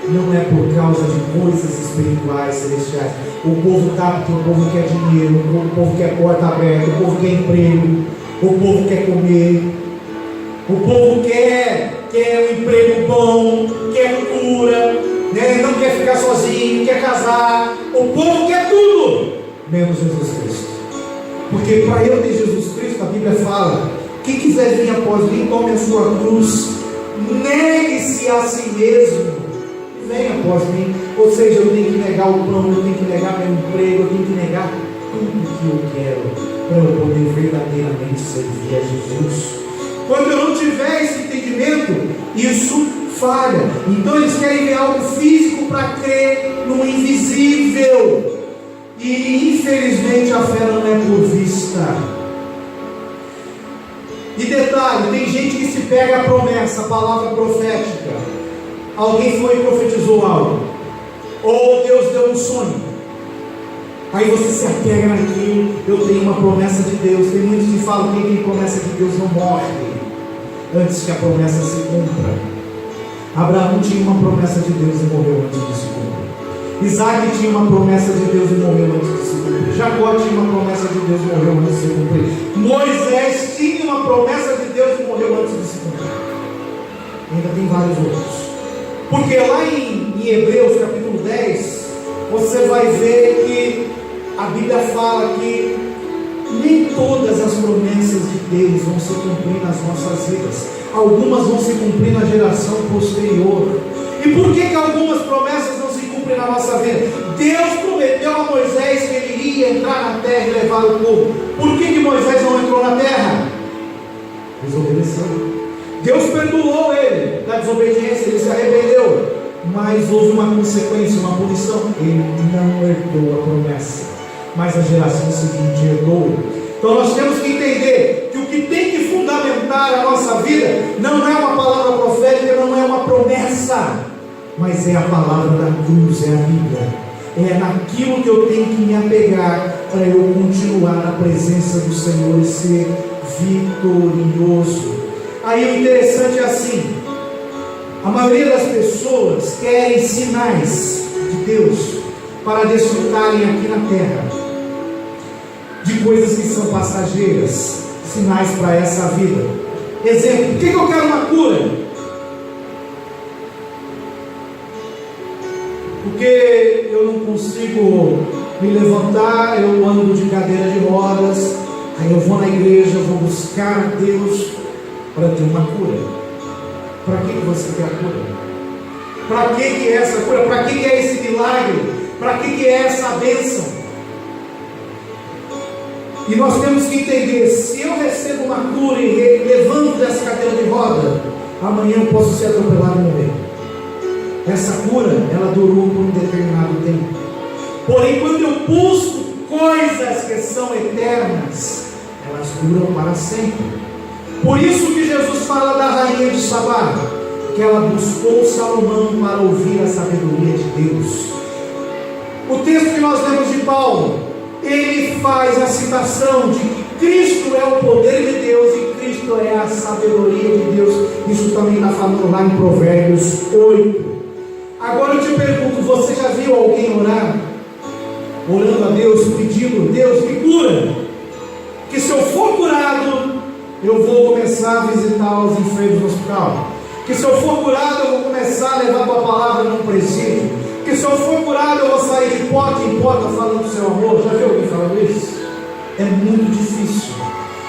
Não é por causa de coisas espirituais, celestiais. O povo está porque o povo quer dinheiro, o povo quer porta aberta, o povo quer emprego, o povo quer comer, o povo quer um emprego bom, quer cura, né? Não quer ficar sozinho, quer casar. O povo quer tudo, menos Jesus Cristo. Porque para eu ter Jesus Cristo, a Bíblia fala: quem quiser vir após mim, tome a sua cruz, negue-se a si mesmo, venha após mim. Ou seja, eu tenho que negar o pão, eu tenho que negar meu emprego, eu tenho que negar tudo que eu quero, para eu poder verdadeiramente servir a Jesus. Quando eu não tiver esse entendimento, isso falha. Então eles querem ver algo físico para crer no invisível. E infelizmente a fé não é por vista. E detalhe, tem gente que se pega a promessa, a palavra profética. Alguém foi e profetizou algo, ou Deus deu um sonho, aí você se apega naquilo. Eu tenho uma promessa de Deus. Tem muitos que falam que quem tem promessa de Deus não morre antes que a promessa se cumpra. Abraão tinha uma promessa de Deus e morreu antes de se cumprir. Isaac tinha uma promessa de Deus e morreu antes de se cumprir. Jacó tinha uma promessa de Deus e morreu antes de se cumprir. Moisés tinha uma promessa de Deus e morreu antes de se cumprir. Ainda tem vários outros. Porque lá em Hebreus capítulo 10, você vai ver que a Bíblia fala que nem todas as promessas de Deus vão se cumprir nas nossas vidas. Algumas vão se cumprir na geração posterior. E por que algumas promessas não se cumprem na nossa vida? Deus prometeu a Moisés que ele iria entrar na terra e levar o povo. Por que Moisés não entrou na terra? Desobedeceu. Deus perdoou ele da desobediência, ele se arrependeu, mas houve uma consequência, uma punição. Ele não herdou a promessa, mas a geração seguinte herdou. Então nós temos que entender que o que tem que fundamentar a nossa vida não é uma palavra profética, não é uma promessa, mas é a palavra da cruz, é a Bíblia. É naquilo que eu tenho que me apegar para eu continuar na presença do Senhor e ser vitorioso. Aí o interessante é assim: a maioria das pessoas querem sinais de Deus para desfrutarem aqui na terra de coisas que são passageiras, sinais para essa vida. Exemplo: por que eu quero uma cura? Por porque eu não consigo me levantar, eu ando de cadeira de rodas, aí eu vou na igreja, eu vou buscar a Deus para ter uma cura. Para que você quer a cura? Para que é essa cura? Para que é esse milagre? Para que é essa bênção? E nós temos que entender, se eu recebo uma cura e levanto dessa cadeira de roda, amanhã eu posso ser atropelado e morrer. Essa cura, ela durou por um determinado tempo. Porém, quando eu busco coisas que são eternas, elas duram para sempre. Por isso que Jesus fala da rainha de Sabá, que ela buscou Salomão para ouvir a sabedoria de Deus. O texto que nós lemos de Paulo, ele faz a citação de que Cristo é o poder de Deus e Cristo é a sabedoria de Deus. Isso também está falando lá em Provérbios 8. Agora eu te pergunto, você já viu alguém orar? Orando a Deus, pedindo: Deus me cura, que se eu for curado, eu vou começar a visitar os enfermos no hospital, que se eu for curado, eu vou começar a levar a tua palavra num presídio, que se eu for curado, eu vou sair de porta em porta falando do seu amor. Já viu alguém falando isso? É muito difícil.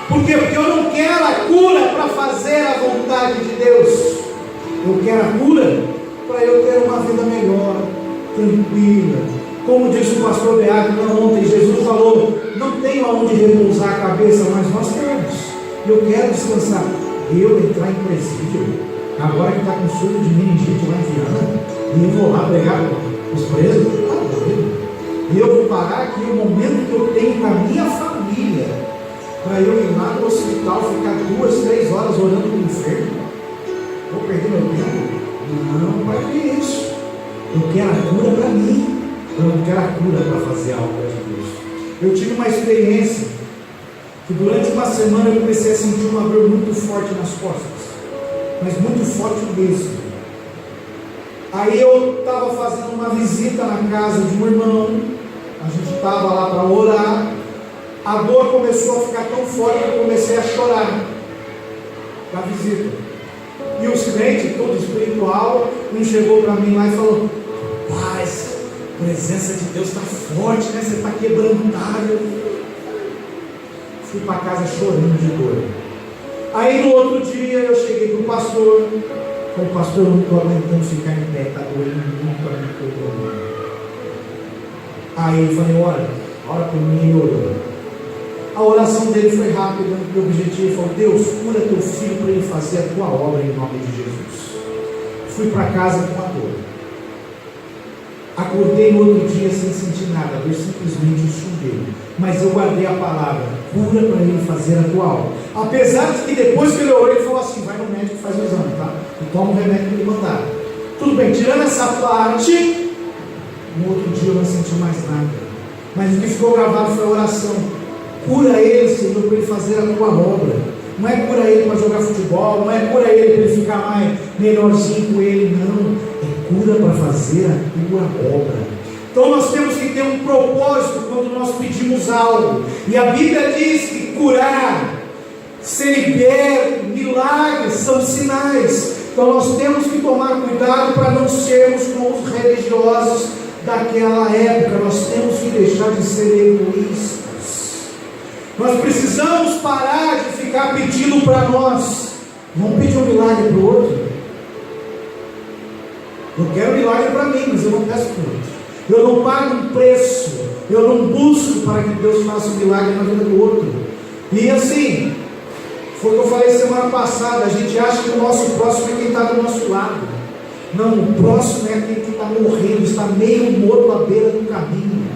Por quê? Porque eu não quero a cura para fazer a vontade de Deus, eu quero a cura para eu ter uma vida melhor, tranquila. Como disse o pastor Beato ontem, Jesus falou: não tenho aonde repousar a cabeça, mas nós temos. Eu quero descansar. Eu entrar em presídio, agora que está com surto de meningite lá em Viana, e eu vou lá pregar os presos, está doido. E eu vou parar aqui o momento que eu tenho com a minha família, para eu ir lá no hospital, ficar 2, 3 horas orando com o enfermo. Vou perder meu tempo? Não, para que isso? Eu quero a cura para mim. Eu não quero a cura para fazer a obra de Deus. Eu tive uma experiência que durante uma semana eu comecei a sentir uma dor muito forte nas costas, mas muito forte mesmo. Aí eu estava fazendo uma visita na casa de um irmão, a gente estava lá para orar, a dor começou a ficar tão forte que eu comecei a chorar na visita. E os crentes, todo espiritual, um chegou para mim lá e falou: Paz, a presença de Deus está forte, né? Você está quebrantado. Fui para casa chorando de dor. Aí no outro dia eu cheguei para o pastor. Falei: pastor, eu não estou aguentando ficar em pé, está doendo muito para mim, estou doendo. Aí eu falei: ora por mim. Ele orou. A oração dele foi rápida, o objetivo. Ele falou: Deus, cura teu filho para ele fazer a tua obra em nome de Jesus. Fui para casa com a dor. Acordei no outro dia sem sentir nada, eu simplesmente estudei. Mas eu guardei a palavra: cura para ele fazer a tua obra. Apesar de que depois que ele orou, ele falou assim: vai no médico e faz o exame, tá? E toma o remédio que ele mandar. Tudo bem, tirando essa parte, no outro dia eu não senti mais nada. Mas o que ficou gravado foi a oração: cura ele, Senhor, para ele fazer a tua obra. Não é cura ele para jogar futebol, não é cura ele para ele ficar mais melhorzinho com ele, não. É cura para fazer a tua obra. Então nós temos que ter um propósito quando nós pedimos algo. E a Bíblia diz que curar, ser liberto, milagres são sinais. Então nós temos que tomar cuidado para não sermos como os religiosos daquela época. Nós temos que deixar de ser egoístas. Nós precisamos parar de ficar pedindo para nós. Vamos pedir um milagre para o outro. Eu quero milagre para mim, mas eu não peço para o outro. Eu não pago um preço. Eu não busco para que Deus faça um milagre na vida do outro. E assim, foi o que eu falei semana passada. A gente acha que o nosso próximo é quem está do nosso lado. Não, o próximo é aquele que está morrendo, está meio morto à beira do caminho.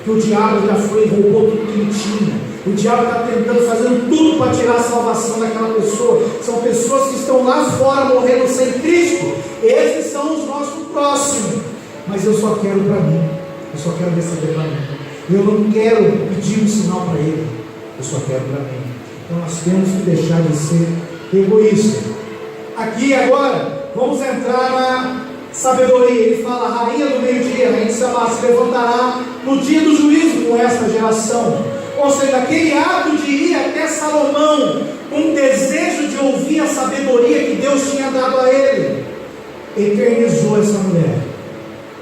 Que o diabo já foi e roubou tudo que ele tinha. O diabo está tentando, fazendo tudo para tirar a salvação daquela pessoa. São pessoas que estão lá fora morrendo sem Cristo. Esses são os nossos próximos. Mas eu só quero para mim. Eu só quero receber para mim. Eu não quero pedir um sinal para ele. Eu só quero para mim. Então nós temos que deixar de ser egoístas. Aqui agora, vamos entrar na sabedoria. Ele fala: a rainha do meio-dia, a rainha de Sabá, se levantará no dia do juízo com esta geração. Ou seja, aquele ato de ir até Salomão, um desejo de ouvir a sabedoria que Deus tinha dado a ele, eternizou essa mulher.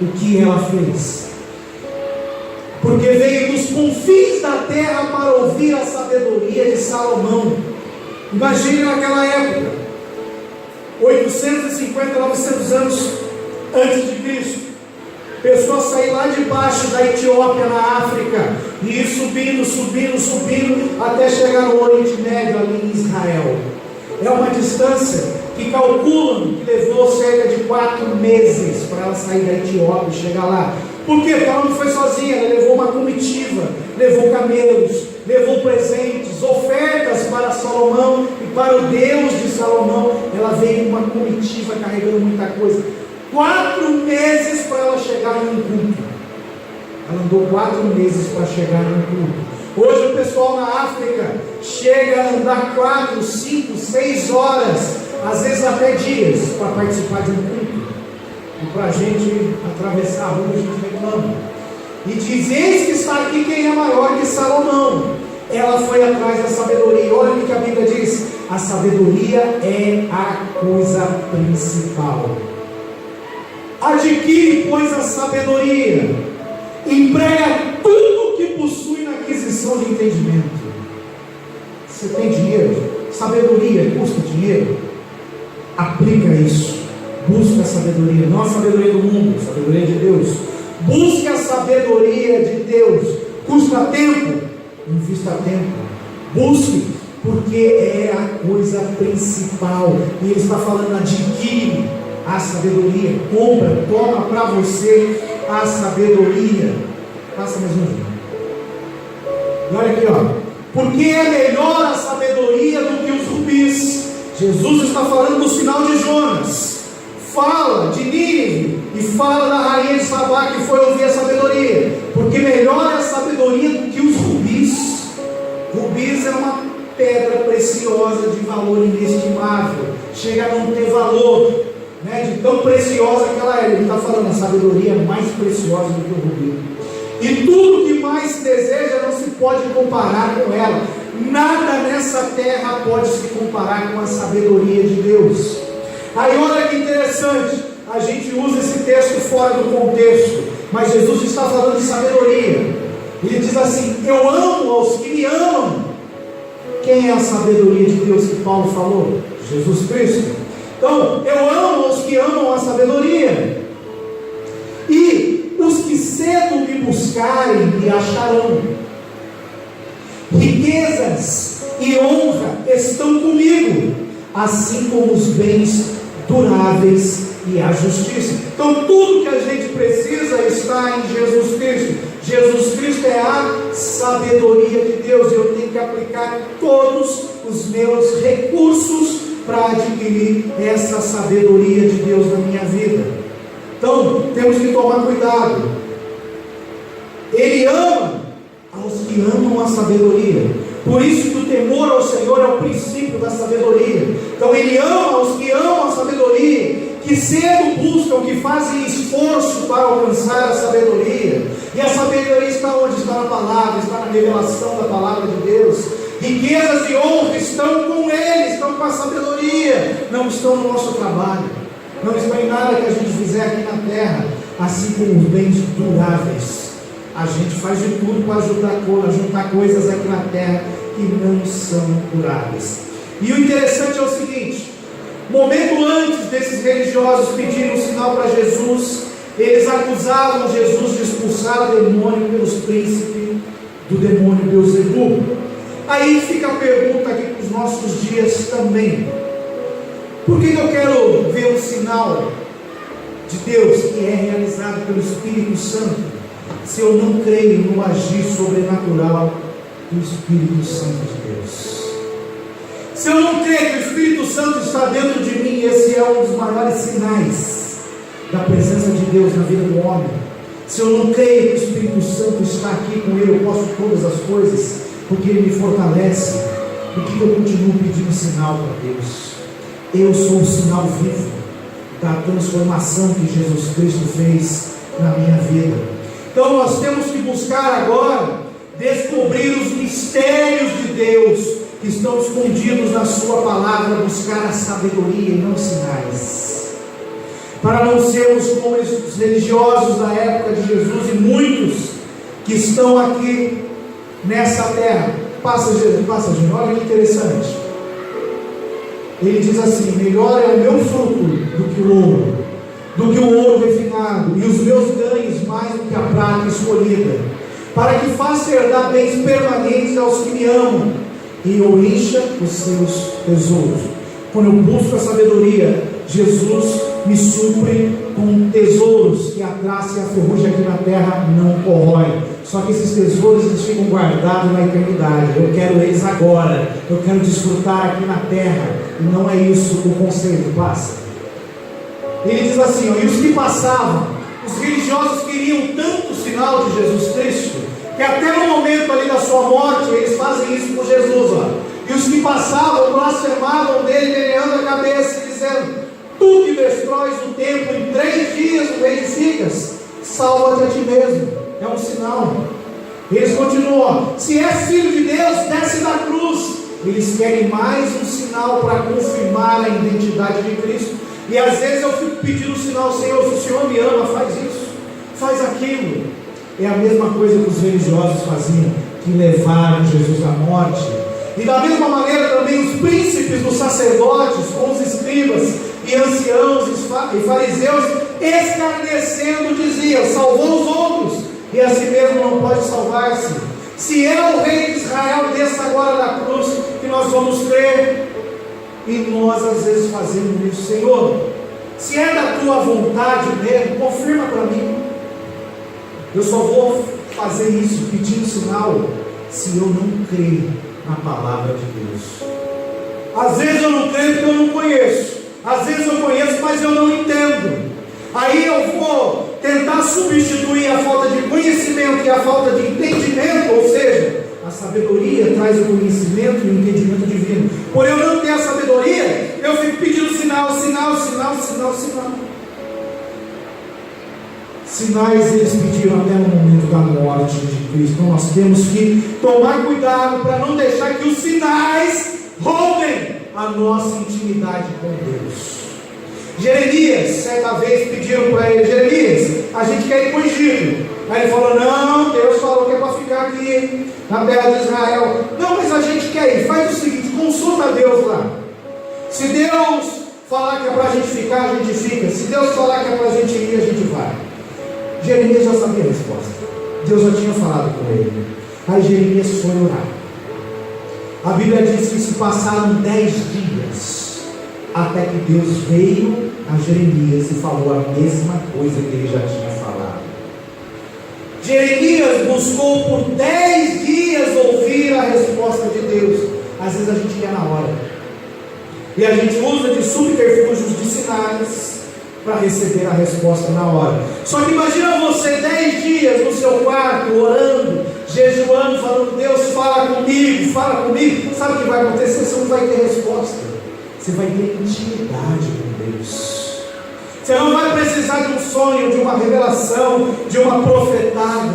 o que ela fez, porque veio dos confins da terra para ouvir a sabedoria de Salomão. Imagine naquela época, 850, 900 anos antes de Cristo, pessoas saíram lá de baixo da Etiópia, na África, e ir subindo, até chegar no Oriente Médio, ali em Israel. É uma distância que calculam que levou cerca de 4 meses para ela sair da Etiópia e chegar lá. Por quê? Porque ela não foi sozinha, ela levou uma comitiva, levou camelos, levou presentes, ofertas para Salomão e para o Deus de Salomão. Ela veio uma comitiva carregando muita coisa. 4 meses para ela chegar em um culto. Ela andou 4 meses para chegar em um culto. Hoje o pessoal na África chega a andar 4, 5, 6 horas, às vezes até dias, para participar de um culto. E para a gente atravessar a rua, a gente reclama. E diz: eis que está aqui quem é maior que Salomão. Ela foi atrás da sabedoria. Olha o que a Bíblia diz: a sabedoria é a coisa principal. Adquire, pois, a sabedoria, emprega tudo que possui na aquisição de entendimento. Você tem dinheiro? Sabedoria custa dinheiro? Aplica isso. Busca a sabedoria, não a sabedoria do mundo, a sabedoria de Deus. Busque a sabedoria de Deus. Custa tempo? Invista tempo. Busque, porque é a coisa principal. E ele está falando: adquire a sabedoria, compra, toma para você a sabedoria. Passa mais um dia. E olha aqui, ó. Porque é melhor a sabedoria do que os rubis. Jesus está falando do sinal de Jonas. Fala de Nínive e fala da rainha de Sabá, que foi ouvir a sabedoria. Porque melhor é a sabedoria do que os rubis. Rubis é uma pedra preciosa de valor inestimável. Chega a não ter valor, né, de tão preciosa que ela é. Ele está falando: a sabedoria é mais preciosa do que o rubi. E tudo que mais se deseja não se pode comparar com ela. Nada nessa terra pode se comparar com a sabedoria de Deus. Aí olha que interessante, a gente usa esse texto fora do contexto, mas Jesus está falando de sabedoria. Ele diz assim: eu amo aos que me amam. Quem é a sabedoria de Deus que Paulo falou? Jesus Cristo. Então, eu amo aos que amam a sabedoria, e os que cedo me buscarem me acharão. Riquezas e honra estão comigo, assim como os bens duráveis e a justiça. Então tudo que a gente precisa está em Jesus Cristo. Jesus Cristo é a sabedoria de Deus. Eu tenho que aplicar todos os meus recursos para adquirir essa sabedoria de Deus na minha vida. Então temos que tomar cuidado. Ele ama aos que amam a sabedoria. Por isso que o temor ao Senhor é o princípio da sabedoria. Então ele ama os que amam a sabedoria, que cedo buscam, que fazem esforço para alcançar a sabedoria. E a sabedoria está onde? Está na palavra, está na revelação da palavra de Deus. Riquezas e honra estão com ele, estão com a sabedoria, não estão no nosso trabalho, não estão em nada que a gente fizer aqui na terra, assim como os bens duráveis. A gente faz de tudo para juntar coisas aqui na terra que não são duráveis. E o interessante é o seguinte: momento antes desses religiosos pedirem um sinal para Jesus, eles acusavam Jesus de expulsar o demônio pelos príncipes do demônio Beelzebub. Aí fica a pergunta aqui para os nossos dias também: por que eu quero ver um sinal de Deus que é realizado pelo Espírito Santo, se eu não creio no agir sobrenatural do Espírito Santo de Deus? Se eu não creio que o Espírito Santo está dentro de mim, esse é um dos maiores sinais da presença de Deus na vida do homem. Se eu não creio que o Espírito Santo está aqui com ele, eu posso todas as coisas, porque ele me fortalece, por que eu continuo pedindo sinal para Deus? Eu sou o sinal vivo da transformação que Jesus Cristo fez na minha vida. Então nós temos que buscar agora descobrir os mistérios de Deus que estão escondidos na sua palavra, buscar a sabedoria e não sinais. para não sermos como os religiosos da época de Jesus e muitos que estão aqui nessa terra. Passa Jesus, olha que interessante. Ele diz assim: melhor é o meu fruto do que o ouro refinado, e os meus ganhos mais do que a prata escolhida, para que faça herdar bens permanentes aos que me amam, e eu encha os seus tesouros. Quando eu busco a sabedoria, Jesus me supre com tesouros que a traça e a ferrugem aqui na terra não corrói. Só que esses tesouros, eles ficam guardados na eternidade. Eu quero eles agora, eu quero desfrutar aqui na terra, e não é isso o conceito. Passa. Ele diz assim, ó: e os que passavam, os religiosos queriam tanto o sinal de Jesus Cristo, que até no momento ali da sua morte, eles fazem isso por Jesus, ó. E os que passavam, blasfemavam dele, meneando a cabeça, dizendo: tu que destróis o templo em 3 dias, o edificas, salva-te a ti mesmo. É um sinal. Eles continuam: se és filho de Deus, desce da cruz. Eles querem mais um sinal para confirmar a identidade de Cristo. E às vezes eu fico pedindo um sinal: Senhor, se o Senhor me ama, faz isso, faz aquilo. É a mesma coisa que os religiosos faziam, que levaram Jesus à morte. E da mesma maneira também os príncipes dos sacerdotes, com os escribas e anciãos e fariseus, escarnecendo, diziam: salvou os outros, e a si mesmo não pode salvar-se. Se é o rei de Israel, desça agora da cruz, que nós vamos crer. E nós às vezes fazemos isso: Senhor, se é da tua vontade mesmo, confirma para mim. Eu só vou fazer isso, pedindo sinal, se eu não crer na palavra de Deus. Às vezes eu não creio porque eu não conheço, às vezes eu conheço, mas eu não entendo. Aí eu vou tentar substituir a falta de conhecimento e a falta de entendimento, ou seja, a sabedoria traz o conhecimento e o entendimento divino. Por eu não ter a sabedoria, eu fico pedindo sinal. Sinais eles pediram até no momento da morte de Cristo. Então nós temos que tomar cuidado para não deixar que os sinais roubem a nossa intimidade com Deus. Jeremias, certa vez pediram para ele: Jeremias, a gente quer ir para o Egito. Aí ele falou: não, Deus falou que é para ficar aqui na terra de Israel. Não, mas a gente quer ir. Faz o seguinte, consulta Deus lá. Se Deus falar que é para a gente ficar, a gente fica. Se Deus falar que é para a gente ir, a gente vai. Jeremias já sabia a resposta. Deus já tinha falado com ele. Aí Jeremias foi orar. A Bíblia diz que se passaram 10 dias até que Deus veio a Jeremias e falou a mesma coisa que ele já tinha falado. Jeremias buscou por 10 dias ouvir a resposta de Deus. Às vezes a gente quer na hora, e a gente usa de subterfúgios, de sinais, para receber a resposta na hora. Só que imagina você 10 dias no seu quarto, orando, jejuando, falando: Deus, fala comigo. Sabe o que vai acontecer? Você não vai ter resposta. Você vai ter intimidade com Deus. Você não vai precisar de um sonho, de uma revelação, de uma profetada.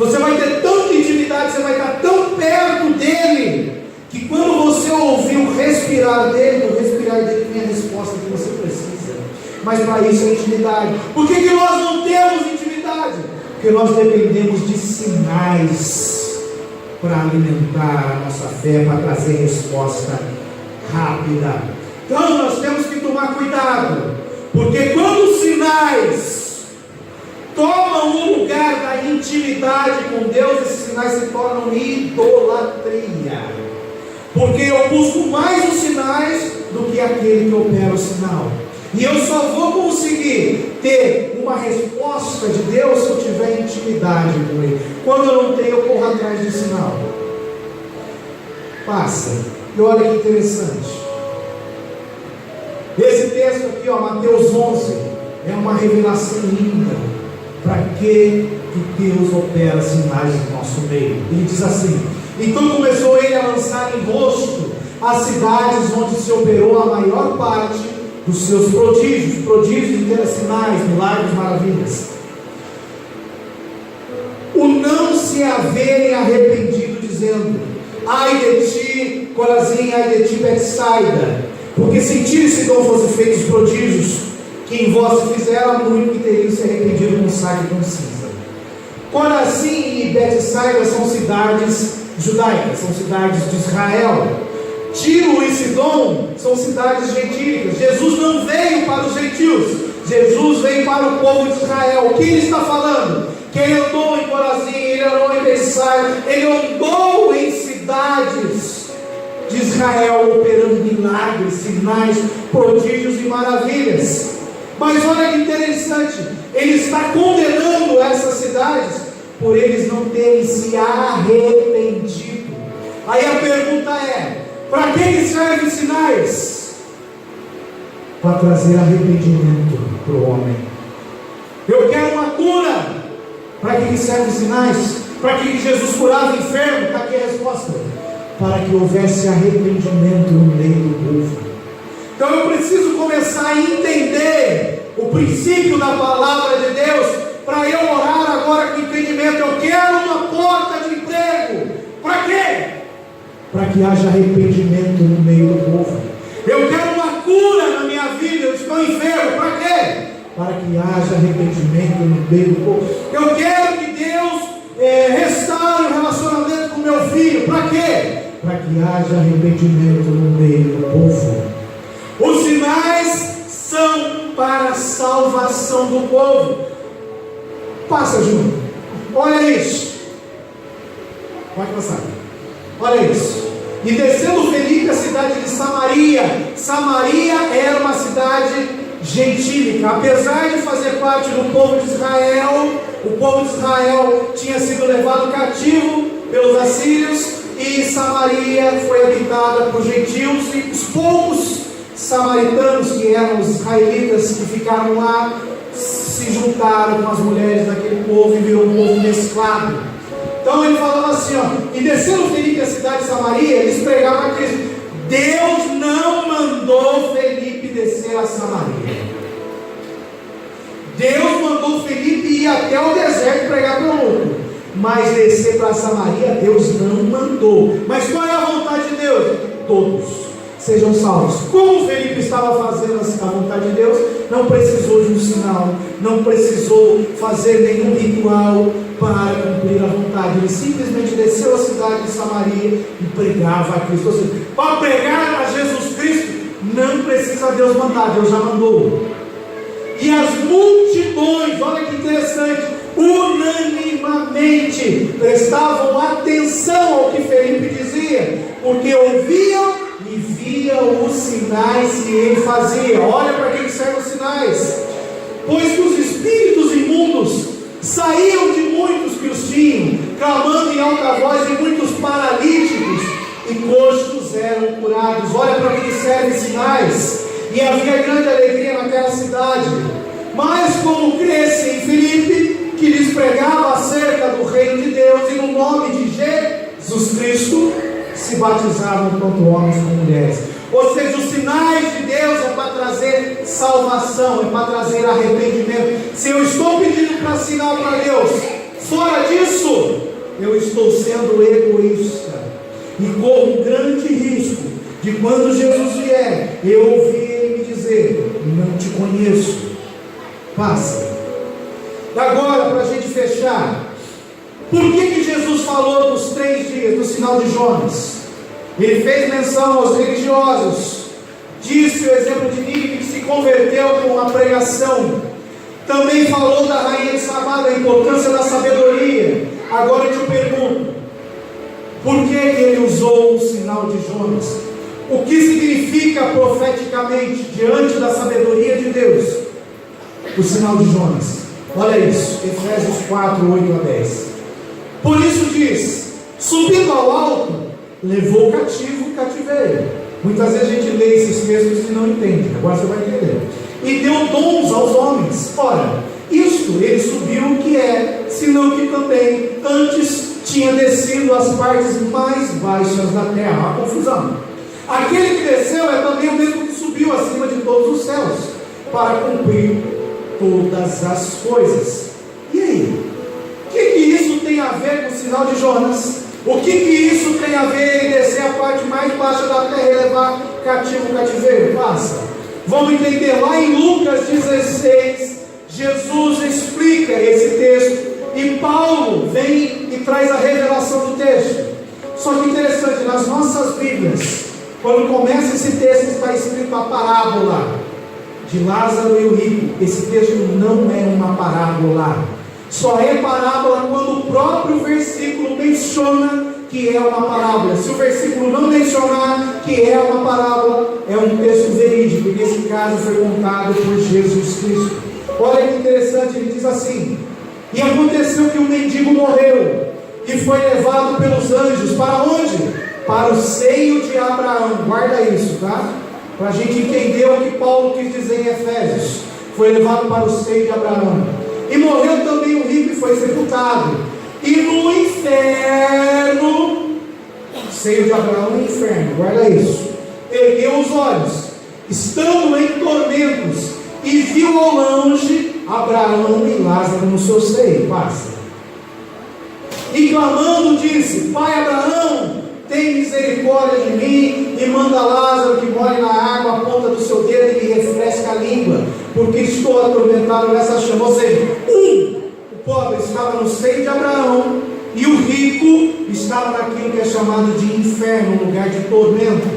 Você vai ter tanta intimidade, você vai estar tão perto dele, que quando você ouvir o respirar dele, vem a resposta que você precisa. Mas para isso é intimidade. Por que nós não temos intimidade? Porque nós dependemos de sinais para alimentar a nossa fé, para trazer resposta rápida. Então nós temos que tomar cuidado, porque quando os sinais tomam o lugar da intimidade com Deus, esses sinais se tornam idolatria. Porque eu busco mais os sinais do que aquele que opera o sinal. E eu só vou conseguir ter uma resposta de Deus se eu tiver intimidade com Ele. Quando eu não tenho, eu corro atrás de sinal. Passa. E olha que interessante. Esse texto aqui, ó, Mateus 11, é uma revelação linda. Para que Deus opera sinais no nosso meio? Ele diz assim: então começou ele a lançar em rosto as cidades onde se operou a maior parte dos seus prodígios, inteiros sinais, milagres, maravilhas. O não se haverem arrependido, dizendo: ai de ti, Corazim, ai de ti, Betsaida, porque se em Tiro e Sidom fossem feitos prodígios, que em vós se fizeram muito que teriam se arrependido com sangue e com cinza. Corazim e Betsaida são cidades judaicas, são cidades de Israel. Tiro e Sidom são cidades gentílicas. Jesus não veio para os gentios, Jesus veio para o povo de Israel. O que ele está falando? Que ele andou em Corazim, ele andou em Betsaida, ele andou em cidades de Israel, operando milagres, sinais, prodígios e maravilhas. Mas olha que interessante, ele está condenando essas cidades por eles não terem se arrependido. Aí a pergunta é: para que servem sinais? Para trazer arrependimento para o homem. Eu quero uma cura. Para que servem sinais? Para que Jesus curava enfermo? Está aqui a resposta: para que houvesse arrependimento no meio do povo. Então eu preciso começar a entender o princípio da palavra de Deus, para eu orar agora com entendimento. Eu quero uma porta de emprego. Para quê? Para que haja arrependimento no meio do povo. Eu quero uma cura na minha vida, eu estou enfermo. Para quê? Para que haja arrependimento no meio do povo. Eu quero que Deus restaure o relacionamento com meu filho. Para quê? Para que haja arrependimento no meio do povo. Os sinais são para a salvação do povo. Passa, Júnior. Olha isso. Pode passar. Olha isso. E descendo Felipe a cidade de Samaria. Samaria era uma cidade gentílica. Apesar de fazer parte do povo de Israel, o povo de Israel tinha sido levado cativo pelos assírios, e Samaria foi habitada por gentios, e os poucos samaritanos, que eram os israelitas que ficaram lá, se juntaram com as mulheres daquele povo e virou um povo mesclado. Então ele falava assim, e descendo Felipe a cidade de Samaria, eles pregavam a Cristo. Deus não mandou Felipe descer a Samaria. Deus mandou Felipe ir até o deserto pregar para o mundo, mas descer para Samaria Deus não mandou. Mas qual é a vontade de Deus? Todos sejam salvos. Como Felipe estava fazendo a vontade de Deus, não precisou de um sinal, não precisou fazer nenhum ritual para cumprir a vontade. Ele simplesmente desceu a cidade de Samaria e pregava a Cristo. Ou seja, para pregar a Jesus Cristo não precisa Deus mandar, Deus já mandou. E as multidões, olha que interessante, unanimamente prestavam atenção ao que Felipe dizia, porque ouviam e viam os sinais que ele fazia. Olha para que servem os sinais. Pois que os espíritos imundos saíam de muitos que os tinham, clamando em alta voz, e muitos paralíticos e coxos eram curados. Olha para que servem sinais. E havia grande alegria naquela cidade. Mas como cresce em Filipe, que lhes pregava acerca do reino de Deus, e no nome de Jesus Cristo se batizavam tanto homens como mulheres. Ou seja, os sinais de Deus é para trazer salvação, é para trazer arrependimento. Se eu estou pedindo para sinal para Deus, fora disso, eu estou sendo egoísta e corro um grande risco de, quando Jesus vier, eu ouvir Ele me dizer: não te conheço, passa. Agora, para a gente fechar, por que Jesus falou dos 3 dias, do sinal de Jonas? Ele fez menção aos religiosos, disse o exemplo de Nínive, que se converteu com a pregação. Também falou da rainha de Sabá, da importância da sabedoria. Agora eu te pergunto, por que ele usou o sinal de Jonas? O que significa profeticamente, diante da sabedoria de Deus, o sinal de Jonas? Olha isso, Efésios 4, 8 a 10. Por isso diz: subindo ao alto, levou cativo o cativeiro. Muitas vezes a gente lê esses textos e não entende, agora você vai entender. E deu dons aos homens. Ora, isto ele subiu, o que é, senão que também antes tinha descido às partes mais baixas da terra. A confusão. Aquele que desceu é também o mesmo que subiu acima de todos os céus, para cumprir todas as coisas. E aí? O que isso tem a ver com o sinal de Jonas? O que isso tem a ver em descer a parte mais baixa da terra e levar cativo o cativeiro? Passa. Vamos entender lá em Lucas 16, Jesus explica esse texto, e Paulo vem e traz a revelação do texto. Só que interessante, nas nossas Bíblias, quando começa esse texto, está escrito a parábola de Lázaro e o rico. Esse texto não é uma parábola. Só é parábola quando o próprio versículo menciona que é uma parábola. Se o versículo não mencionar que é uma parábola, é um texto verídico. Nesse caso foi contado por Jesus Cristo. Olha que interessante, ele diz assim: e aconteceu que o mendigo morreu e foi levado pelos anjos para onde? Para o seio de Abraão. Guarda isso, tá? Para a gente entender o que Paulo quis dizer em Efésios. Foi levado para o seio de Abraão. E morreu também o rico e foi sepultado. E no inferno, seio de Abraão no inferno, guarda isso, ergueu os olhos, estando em tormentos, e viu ao longe Abraão e Lázaro no seu seio. Passa. E clamando disse: Pai Abraão, tem misericórdia de mim, e manda Lázaro que molhe na água a ponta do seu dedo e me refresca a língua, porque estou atormentado nessa chama. Ou seja, o pobre estava no seio de Abraão, e o rico estava naquilo que é chamado de inferno, um lugar de tormento.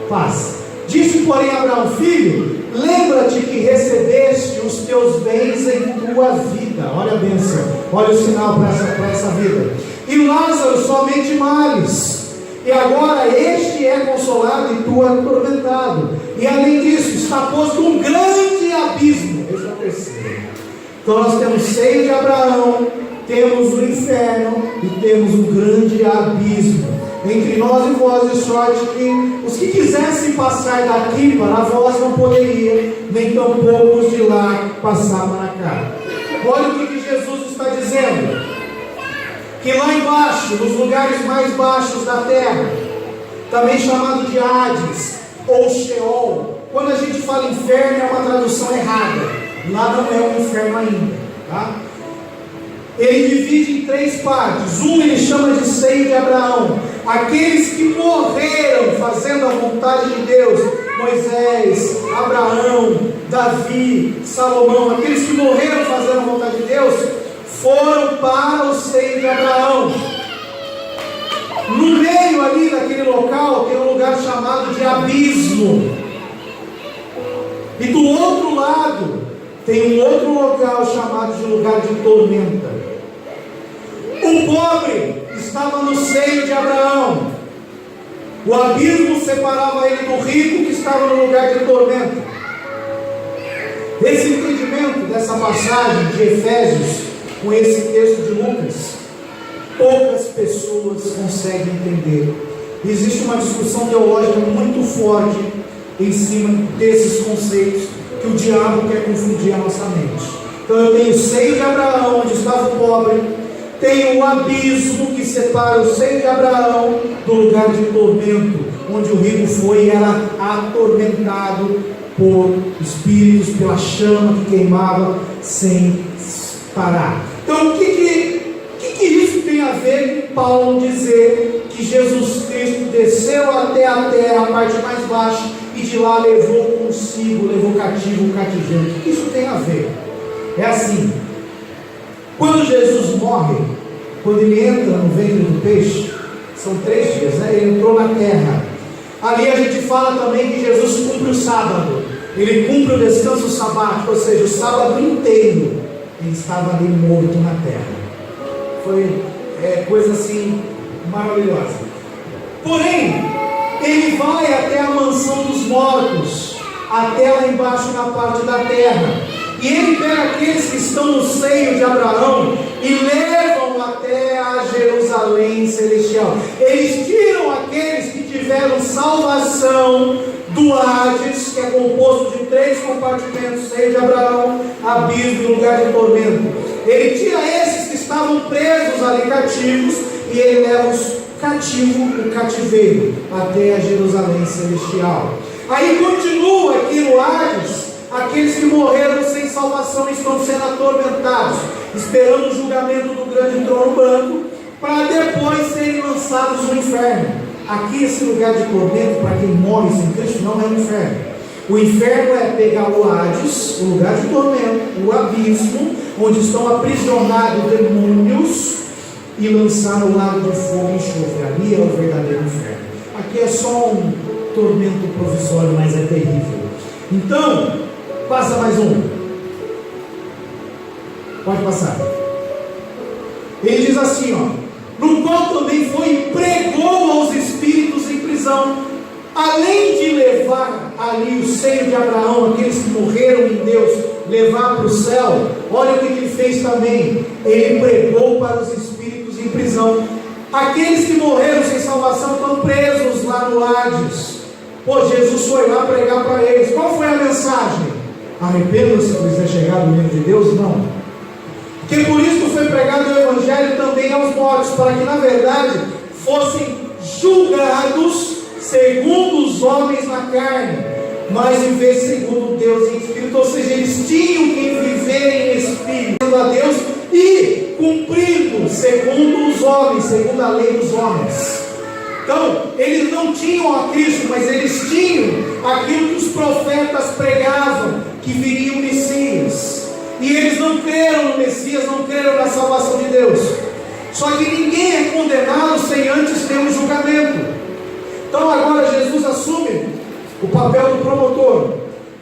Paz. Disse, porém, Abraão: filho, lembra-te que recebeste os teus bens em tua vida. Olha a bênção, olha o sinal para essa vida. E Lázaro somente males. E agora este é consolado e tu atormentado. E além disso, está posto um grande abismo. Esse é o terceiro. Então nós temos o seio de Abraão, temos o inferno e temos um grande abismo entre nós e vós, de sorte que os que quisessem passar daqui para vós não poderiam, nem tampouco os de lá passar para cá. Olha o que Jesus está dizendo. Que lá embaixo, nos lugares mais baixos da terra, também chamado de Hades ou Sheol. Quando a gente fala inferno, é uma tradução errada. Lá não é um inferno ainda, tá? Ele divide em três partes. Um ele chama de seio de Abraão, aqueles que morreram fazendo a vontade de Deus: Moisés, Abraão, Davi, Salomão. Aqueles que morreram fazendo a vontade de Deus foram para o seio de Abraão. No meio ali daquele local tem um lugar chamado de abismo, e do outro lado tem um outro local chamado de lugar de tormenta. O pobre estava no seio de Abraão, o abismo separava ele do rico que estava no lugar de tormenta. Esse entendimento dessa passagem de Efésios com esse texto de Lucas, poucas pessoas conseguem entender. Existe uma discussão teológica muito forte em cima desses conceitos que o diabo quer confundir a nossa mente. Então eu tenho o seio de Abraão, onde estava o pobre, tenho o abismo que separa o seio de Abraão do lugar de tormento, onde o rico foi e era atormentado por espíritos, pela chama que queimava sem parar. Então o que isso tem a ver com Paulo dizer que Jesus Cristo desceu até a terra, a parte mais baixa, e de lá levou consigo, levou cativo o cativeiro? O que isso tem a ver? É assim: quando Jesus morre, quando ele entra no ventre do peixe, são 3 dias, né? Ele entrou na terra. Ali a gente fala também que Jesus cumpre o sábado, ele cumpre o descanso sabático, ou seja, o sábado inteiro ele estava ali morto na terra. Foi coisa assim maravilhosa. Porém, ele vai até a mansão dos mortos, até lá embaixo na parte da terra, e ele pega aqueles que estão no seio de Abraão e levam até a Jerusalém celestial. Eles tiram aqueles que tiveram salvação do Hades, que é composto de 3 compartimentos: seio de Abraão, abismo e lugar de tormento. Ele tira esses que estavam presos ali cativos, e ele leva os cativos, o cativeiro, até a Jerusalém celestial. Aí continua aqui no Hades, aqueles que morreram sem salvação estão sendo atormentados, esperando o julgamento do grande trono branco, para depois serem lançados no inferno. Aqui esse lugar de tormento, para quem morre sem Cristo, não é um inferno. O inferno é pegar o Hades, o lugar de tormento, o abismo, onde estão aprisionados demônios, e lançar no lago de fogo e enxofre. Ali é o verdadeiro inferno. Aqui é só um tormento provisório, mas é terrível. Então, passa mais um. Pode passar. Ele diz assim, no qual também foi e pregou aos espíritos em prisão, além de levar ali o seio de Abraão, aqueles que morreram em Deus, levar para o céu. Olha o que ele fez também. Ele pregou para os espíritos em prisão. Aqueles que morreram sem salvação estão presos lá no Hades. Jesus foi lá pregar para eles. Qual foi a mensagem? Arrependam-se, pois é chegado o reino de Deus? Não. Que por isso foi pregado o Evangelho também aos mortos, para que na verdade fossem julgados segundo os homens na carne, mas em vez segundo Deus em espírito. Ou seja, eles tinham que viver em espírito a Deus e cumprindo segundo os homens, segundo a lei dos homens. Então, eles não tinham a Cristo, mas eles tinham aquilo que os profetas pregavam, que viria o Messias. E eles não creram no Messias, não creram na salvação de Deus. Só que ninguém é condenado sem antes ter um julgamento. Então agora Jesus assume o papel do promotor.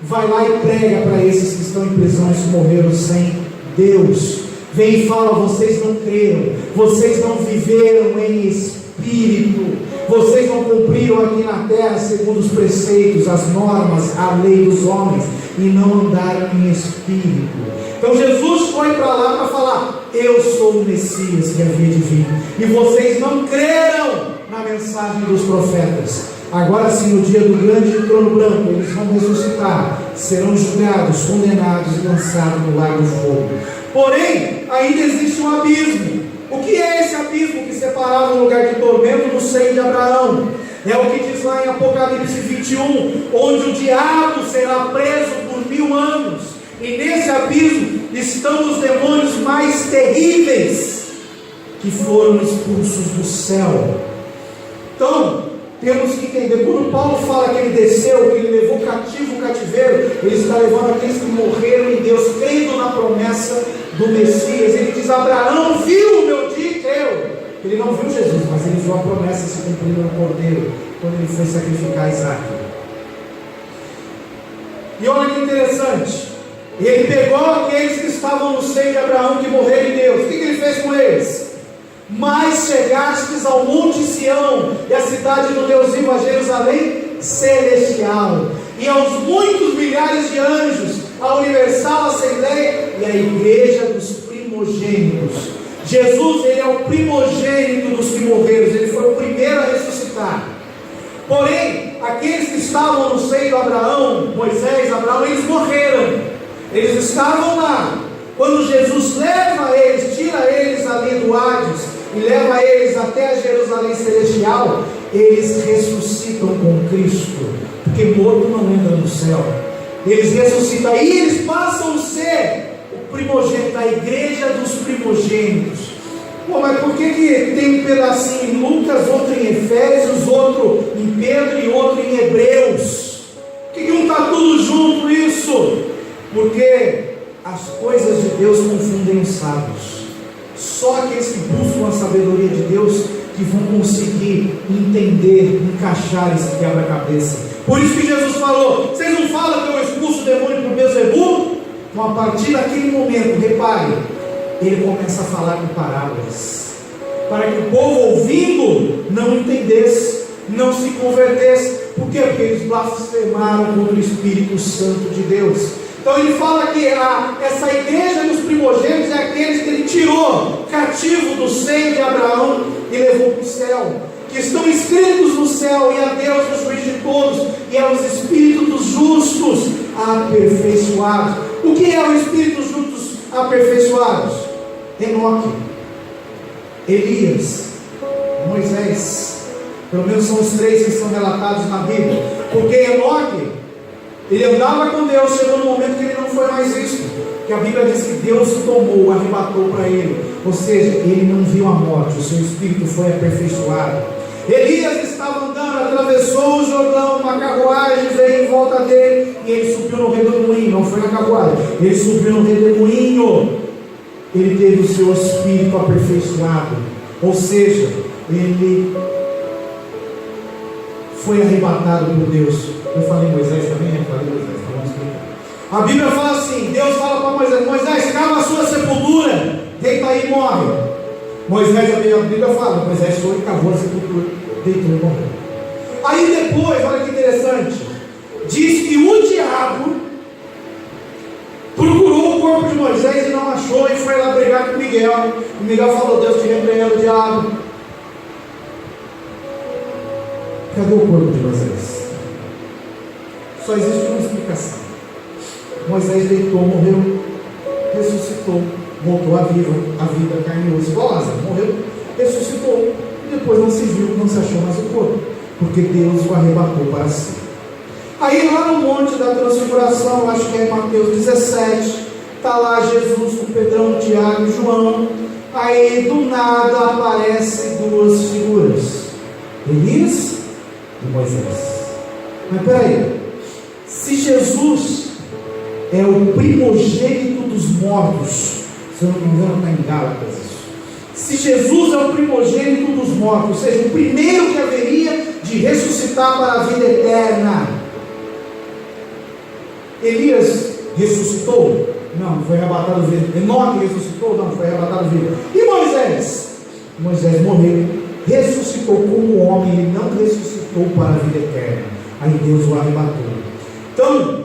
Vai lá e prega para esses que estão em prisões, que morreram sem Deus. Vem e fala: vocês não creram, vocês não viveram em espírito, vocês não cumpriram aqui na terra segundo os preceitos, as normas, a lei dos homens, e não andaram em espírito. Então Jesus foi para lá para falar: eu sou o Messias que havia de vir, e vocês não creram na mensagem dos profetas. Agora sim, no dia do grande trono branco, eles vão ressuscitar, serão julgados, condenados e lançados no lago de fogo. Porém, ainda existe um abismo. O que é esse abismo que separava o lugar de tormento do seio de Abraão? É o que diz lá em Apocalipse 21, onde o diabo será preso por 1000 anos. E nesse abismo estão os demônios mais terríveis que foram expulsos do céu. Então, temos que entender, quando Paulo fala que ele desceu, que ele levou cativo o cativeiro, ele está levando aqueles que morreram em Deus, crendo na promessa do Messias. Ele diz: Abraão viu o meu dia inteiro. Ele não viu Jesus, mas ele viu a promessa se cumprindo no Cordeiro, quando ele foi sacrificar Isaac. E olha que interessante, ele pegou aqueles que estavam no seio de Abraão, que morreram em Deus. O que ele fez com eles? Mas chegastes ao monte Sião, e a cidade do Deus vivo, a Jerusalém celestial, e aos muitos milhares de anjos, a universal assembleia e a igreja dos primogênitos. Jesus, ele é o primogênito dos que morreram, ele foi o primeiro a ressuscitar. Porém, aqueles que estavam no seio de Abraão, Moisés, Abraão, eles morreram, eles estavam lá. Quando Jesus leva eles, tira eles ali do Hades e leva eles até a Jerusalém celestial, eles ressuscitam com Cristo, porque morto não entra no céu. Eles ressuscitam, aí eles passam a ser o primogênito, a igreja dos primogênitos. Pô, mas por que tem um pedacinho em Lucas, outro em Efésios, outro em Pedro e outro em Hebreus? Por que não está tudo junto isso? Porque as coisas de Deus confundem os sábios. Só aqueles que buscam a sabedoria de Deus que vão conseguir entender, encaixar esse quebra-cabeça. Por isso que Jesus falou: vocês não falam que eu expulso o demônio por Beelzebub? Então, a partir daquele momento, repare, ele começa a falar com parábolas, para que o povo ouvindo não entendesse, não se convertesse. Por quê? Porque eles blasfemaram contra o Espírito Santo de Deus. Então ele fala que essa igreja dos primogênitos é aqueles que ele tirou cativo do seio de Abraão e levou para o céu, que estão inscritos no céu, e a Deus no juízo de todos, e aos espíritos dos justos aperfeiçoados. O que é o espírito dos justos aperfeiçoados? Enoque, Elias, Moisés. Pelo menos são os 3 que são relatados na Bíblia. Porque Enoque, ele andava com Deus, chegou no momento que ele não foi mais visto, que a Bíblia diz que Deus o tomou, o arrebatou para ele. Ou seja, ele não viu a morte, o seu espírito foi aperfeiçoado. Elias estava andando, atravessou o Jordão, uma carruagem veio em volta volta dele, e ele subiu no redemoinho, não foi na carruagem, ele subiu no redemoinho, ele teve o seu espírito aperfeiçoado, ou seja, ele foi arrebatado por Deus. Eu falei Moisés também, eu falei Moisés, então vamos explicar. A Bíblia fala assim, Deus fala para Moisés: Moisés, cava a sua sepultura, deita aí e morre. Moisés, a Bíblia fala, Moisés foi e cavou a sepultura, deitou e morreu. Aí depois, olha que interessante, diz que o diabo procurou o corpo de Moisés e não achou, e foi lá brigar com Miguel. E Miguel falou: Deus te repreenda, o diabo. Cadê o corpo de Moisés? Só existe uma explicação. Moisés deitou, morreu, ressuscitou, voltou à vida, carne e osso, igual Lázaro, morreu, ressuscitou, e depois não se viu, não se achou mais o corpo, porque Deus o arrebatou para si. Aí lá no Monte da Transfiguração, acho que é Mateus 17, está lá Jesus com Pedrão, Tiago e João. Aí do nada aparecem duas figuras, Elias e Moisés. Mas peraí, se Jesus é o primogênito dos mortos, se eu não me engano está em Gálatas isso. Se Jesus é o primogênito dos mortos, ou seja, o primeiro que haveria de ressuscitar para a vida eterna, Elias ressuscitou? Não, foi arrebatado vivo. Enoque ressuscitou? Não, foi arrebatado vivo. E Moisés? Moisés morreu, ressuscitou como homem, ele não ressuscitou para a vida eterna. Aí Deus o arrebatou. Então,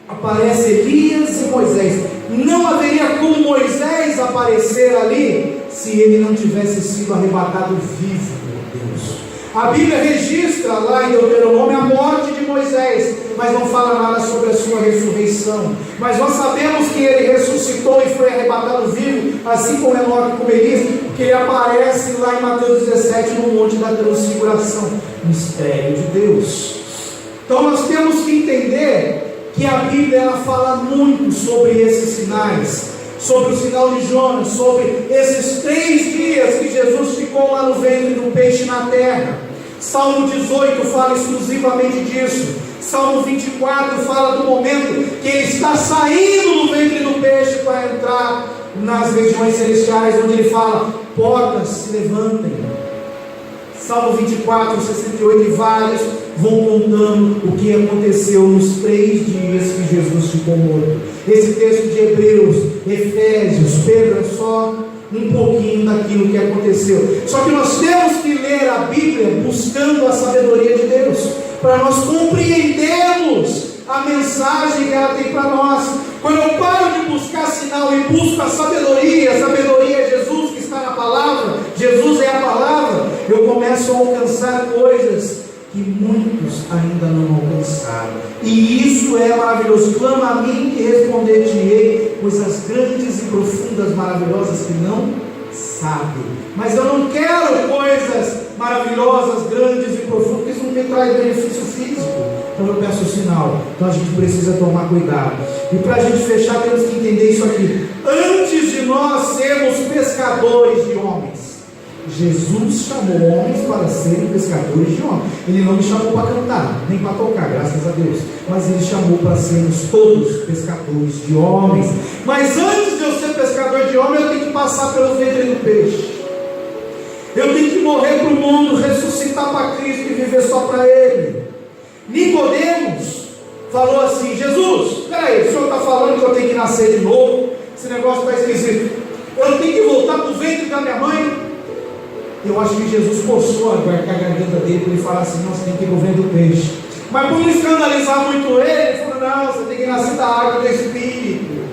aparece Elias e Moisés. Não haveria como Moisés aparecer ali se ele não tivesse sido arrebatado vivo por Deus. A Bíblia registra lá em Deuteronômio a morte de Moisés, mas não fala nada sobre a sua ressurreição. Mas nós sabemos que ele ressuscitou e foi arrebatado vivo, assim como Enoque e como Elias, porque ele aparece lá em Mateus 17 no Monte da Transfiguração. Mistério de Deus. Então nós temos que entender que a Bíblia ela fala muito sobre esses sinais, sobre o sinal de Jonas, sobre esses 3 dias que Jesus ficou lá no ventre do peixe na terra. Salmo 18 fala exclusivamente disso. Salmo 24 fala do momento que ele está saindo do ventre do peixe para entrar nas regiões celestiais, onde ele fala: portas se levantem. Salmo 24, 68 e vários vão contando o que aconteceu nos 3 dias que Jesus ficou morto. Esse texto de Hebreus, Efésios, Pedro é só um pouquinho daquilo que aconteceu. Só que nós temos que ler a Bíblia buscando a sabedoria de Deus, para nós compreendermos a mensagem que ela tem para nós. Quando eu paro de buscar sinal e busco a sabedoria é Jesus que está na palavra, Jesus é a palavra, eu começo a alcançar coisas que muitos ainda não alcançaram, e isso é maravilhoso. Clama a mim que responder-te-ei coisas grandes e profundas, maravilhosas que não sabem. Mas eu não quero coisas maravilhosas, grandes e profundas, porque isso não me traz benefício físico. Então eu peço o sinal. Então a gente precisa tomar cuidado. E para a gente fechar, temos que entender isso aqui. Antes de nós sermos pescadores de homens, Jesus chamou homens para serem pescadores de homens. Ele não me chamou para cantar, nem para tocar, graças a Deus, mas Ele chamou para sermos todos pescadores de homens. Mas antes de eu ser pescador de homens, eu tenho que passar pelo ventre do peixe. Eu tenho que morrer para o mundo, ressuscitar para Cristo e viver só para Ele. Nicodemos falou assim: Jesus, peraí, o senhor está falando que eu tenho que nascer de novo? Esse negócio está esquisito. Eu tenho que voltar para o ventre da minha mãe? Eu acho que Jesus forçou a garganta dele para ele falar assim: não, você tem que ir para o ventre do peixe. Mas por não escandalizar muito ele falou: não, você tem que nascer da água do Espírito.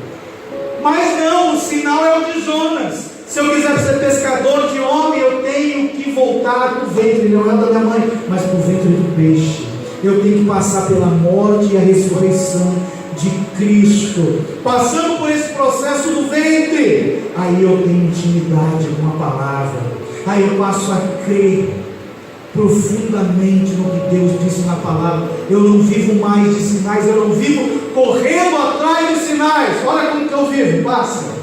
Mas não, o sinal é o de Jonas. Se eu quiser ser pescador de homem, eu tenho que voltar para o ventre, não é da minha mãe, mas para o ventre do peixe. Eu tenho que passar pela morte e a ressurreição de Cristo. Passando por esse processo do ventre, aí eu tenho intimidade com a palavra. Aí eu passo a crer profundamente no que Deus disse na palavra. Eu não vivo mais de sinais, eu não vivo correndo atrás dos sinais. Olha como que eu vivo, passa.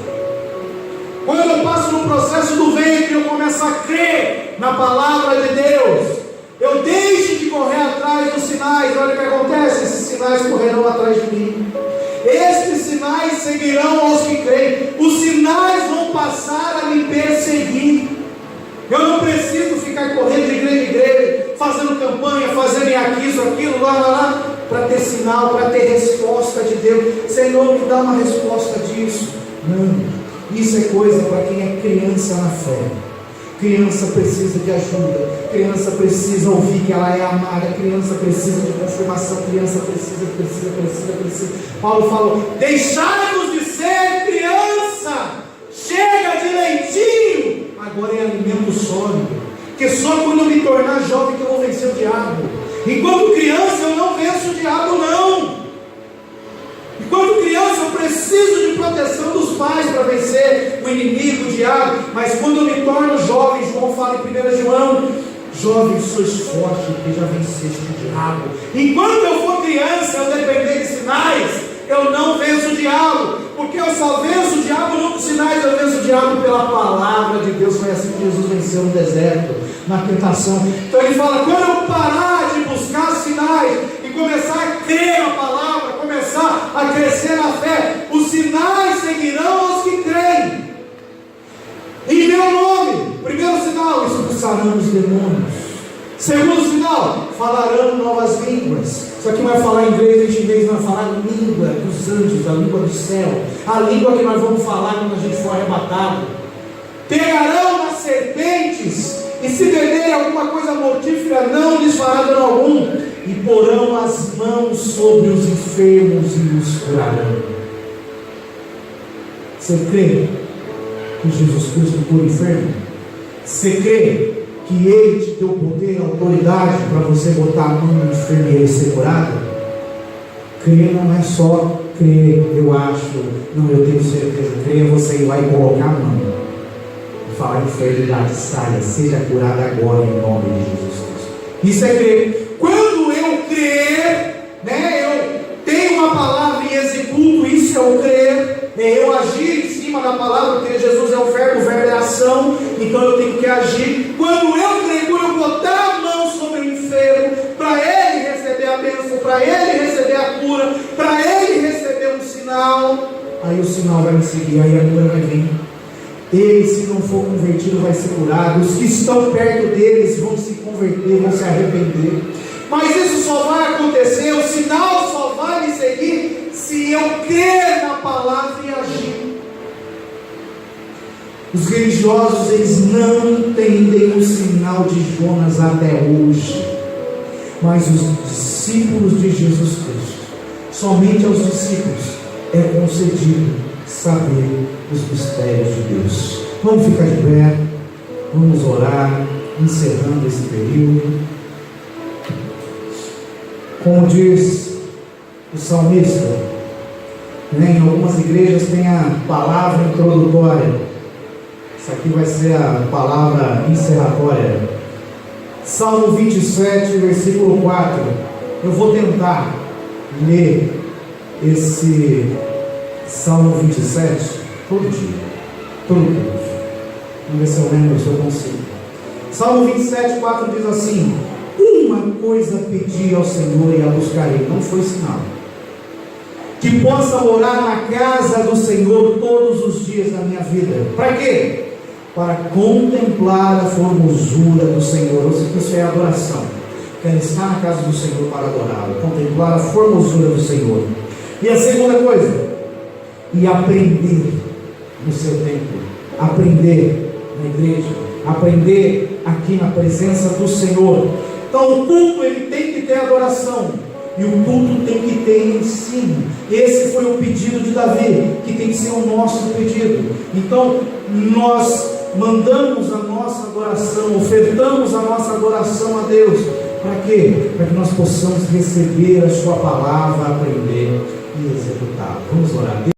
Quando eu passo no processo do ventre, eu começo a crer na palavra de Deus. Eu deixo de correr atrás dos sinais. Olha o que acontece, esses sinais sinais correrão atrás de mim. Estes sinais seguirão aos que creem. Os sinais vão passar a me perseguir. Eu não preciso ficar correndo de igreja em igreja, fazendo campanha, fazendo isso, aquilo, lá, para ter sinal, para ter resposta de Deus. Senhor, me dá uma resposta disso. Não, isso é coisa para quem é criança na fé. Criança precisa de ajuda, criança precisa ouvir que ela é amada, criança precisa de confirmação, criança precisa. Paulo falou: deixai-vos de ser criança, chega de leitinho, agora é alimento sólido, que só quando eu me tornar jovem que eu vou vencer o diabo. Enquanto criança eu não venço o diabo, não. Enquanto criança eu preciso de proteção dos pais para vencer o inimigo, o diabo. Mas quando eu me torno jovem, João fala em 1 João: jovem, sois forte, porque já venceste o diabo. Enquanto eu for criança, eu depender de sinais, eu não venço o diabo, porque eu só venço o diabo não com sinais, eu venço o diabo pela palavra de Deus. Foi assim que Jesus venceu no deserto, na tentação. Então ele fala: quando eu parar de buscar sinais e começar a crer na palavra, começar a crescer na fé, os sinais seguirão aos que creem. Em meu nome, primeiro sinal, expulsarão os demônios. Segundo sinal, falarão novas línguas. Isso aqui vai falar inglês, em inglês vai falar a língua dos anjos, a língua do céu, a língua que nós vamos falar quando a gente for arrebatado. Pegarão nas serpentes, e se beberem alguma coisa mortífera, não lhes fará dano algum, e porão as mãos sobre os enfermos e os curarão. Você crê que Jesus Cristo cura enfermo? Você crê que Ele te deu poder e autoridade para você botar a mão no enfermo e ele ser curado? Crer não é só crer, eu acho, não, eu tenho certeza. Crer é você ir lá e colocar a mão e falar: enfermidade, saia, seja curada agora em nome de Jesus Cristo. Isso é crer. Quando eu crer, eu tenho uma palavra e executo, isso é o crer. Eu agir em cima da palavra, porque Jesus é o verbo é ação, então eu tenho que agir. Quando eu creio, quando eu botar a mão sobre o enfermo, para ele receber a bênção, para ele receber a cura, para ele receber um sinal, aí o sinal vai me seguir, aí a cura vai vir. Ele, se não for convertido, vai ser curado. Os que estão perto deles vão se converter, vão se arrepender. Mas isso só vai acontecer, o sinal só vai me seguir se eu crer na palavra e agir. Os religiosos, eles não entendem o sinal de Jonas até hoje, mas os discípulos de Jesus Cristo, somente aos discípulos é concedido saber os mistérios de Deus. Vamos ficar de pé, vamos orar, encerrando esse período. Como diz o salmista, em algumas igrejas tem a palavra introdutória. Isso aqui vai ser a palavra encerratória. Salmo 27, versículo 4. Eu vou tentar ler esse Salmo 27 todo dia, todo dia. Vamos ver se eu lembro, se eu consigo. Salmo 27, 4 diz assim: uma coisa pedi ao Senhor e a buscarei. Não foi sinal. Que possa morar na casa do Senhor todos os dias da minha vida. Para quê? Para contemplar a formosura do Senhor. Ou seja, isso é adoração. Quero estar na casa do Senhor para adorá-lo, contemplar a formosura do Senhor. E a segunda coisa, e aprender no seu templo, aprender na igreja, aprender aqui na presença do Senhor. Então o culto, ele tem que ter adoração, e o culto tem que ter ensino. Esse foi o pedido de Davi, que tem que ser o nosso pedido. Então nós mandamos a nossa adoração, ofertamos a nossa adoração a Deus. Para quê? Para que nós possamos receber a sua palavra, aprender e executar. Vamos orar.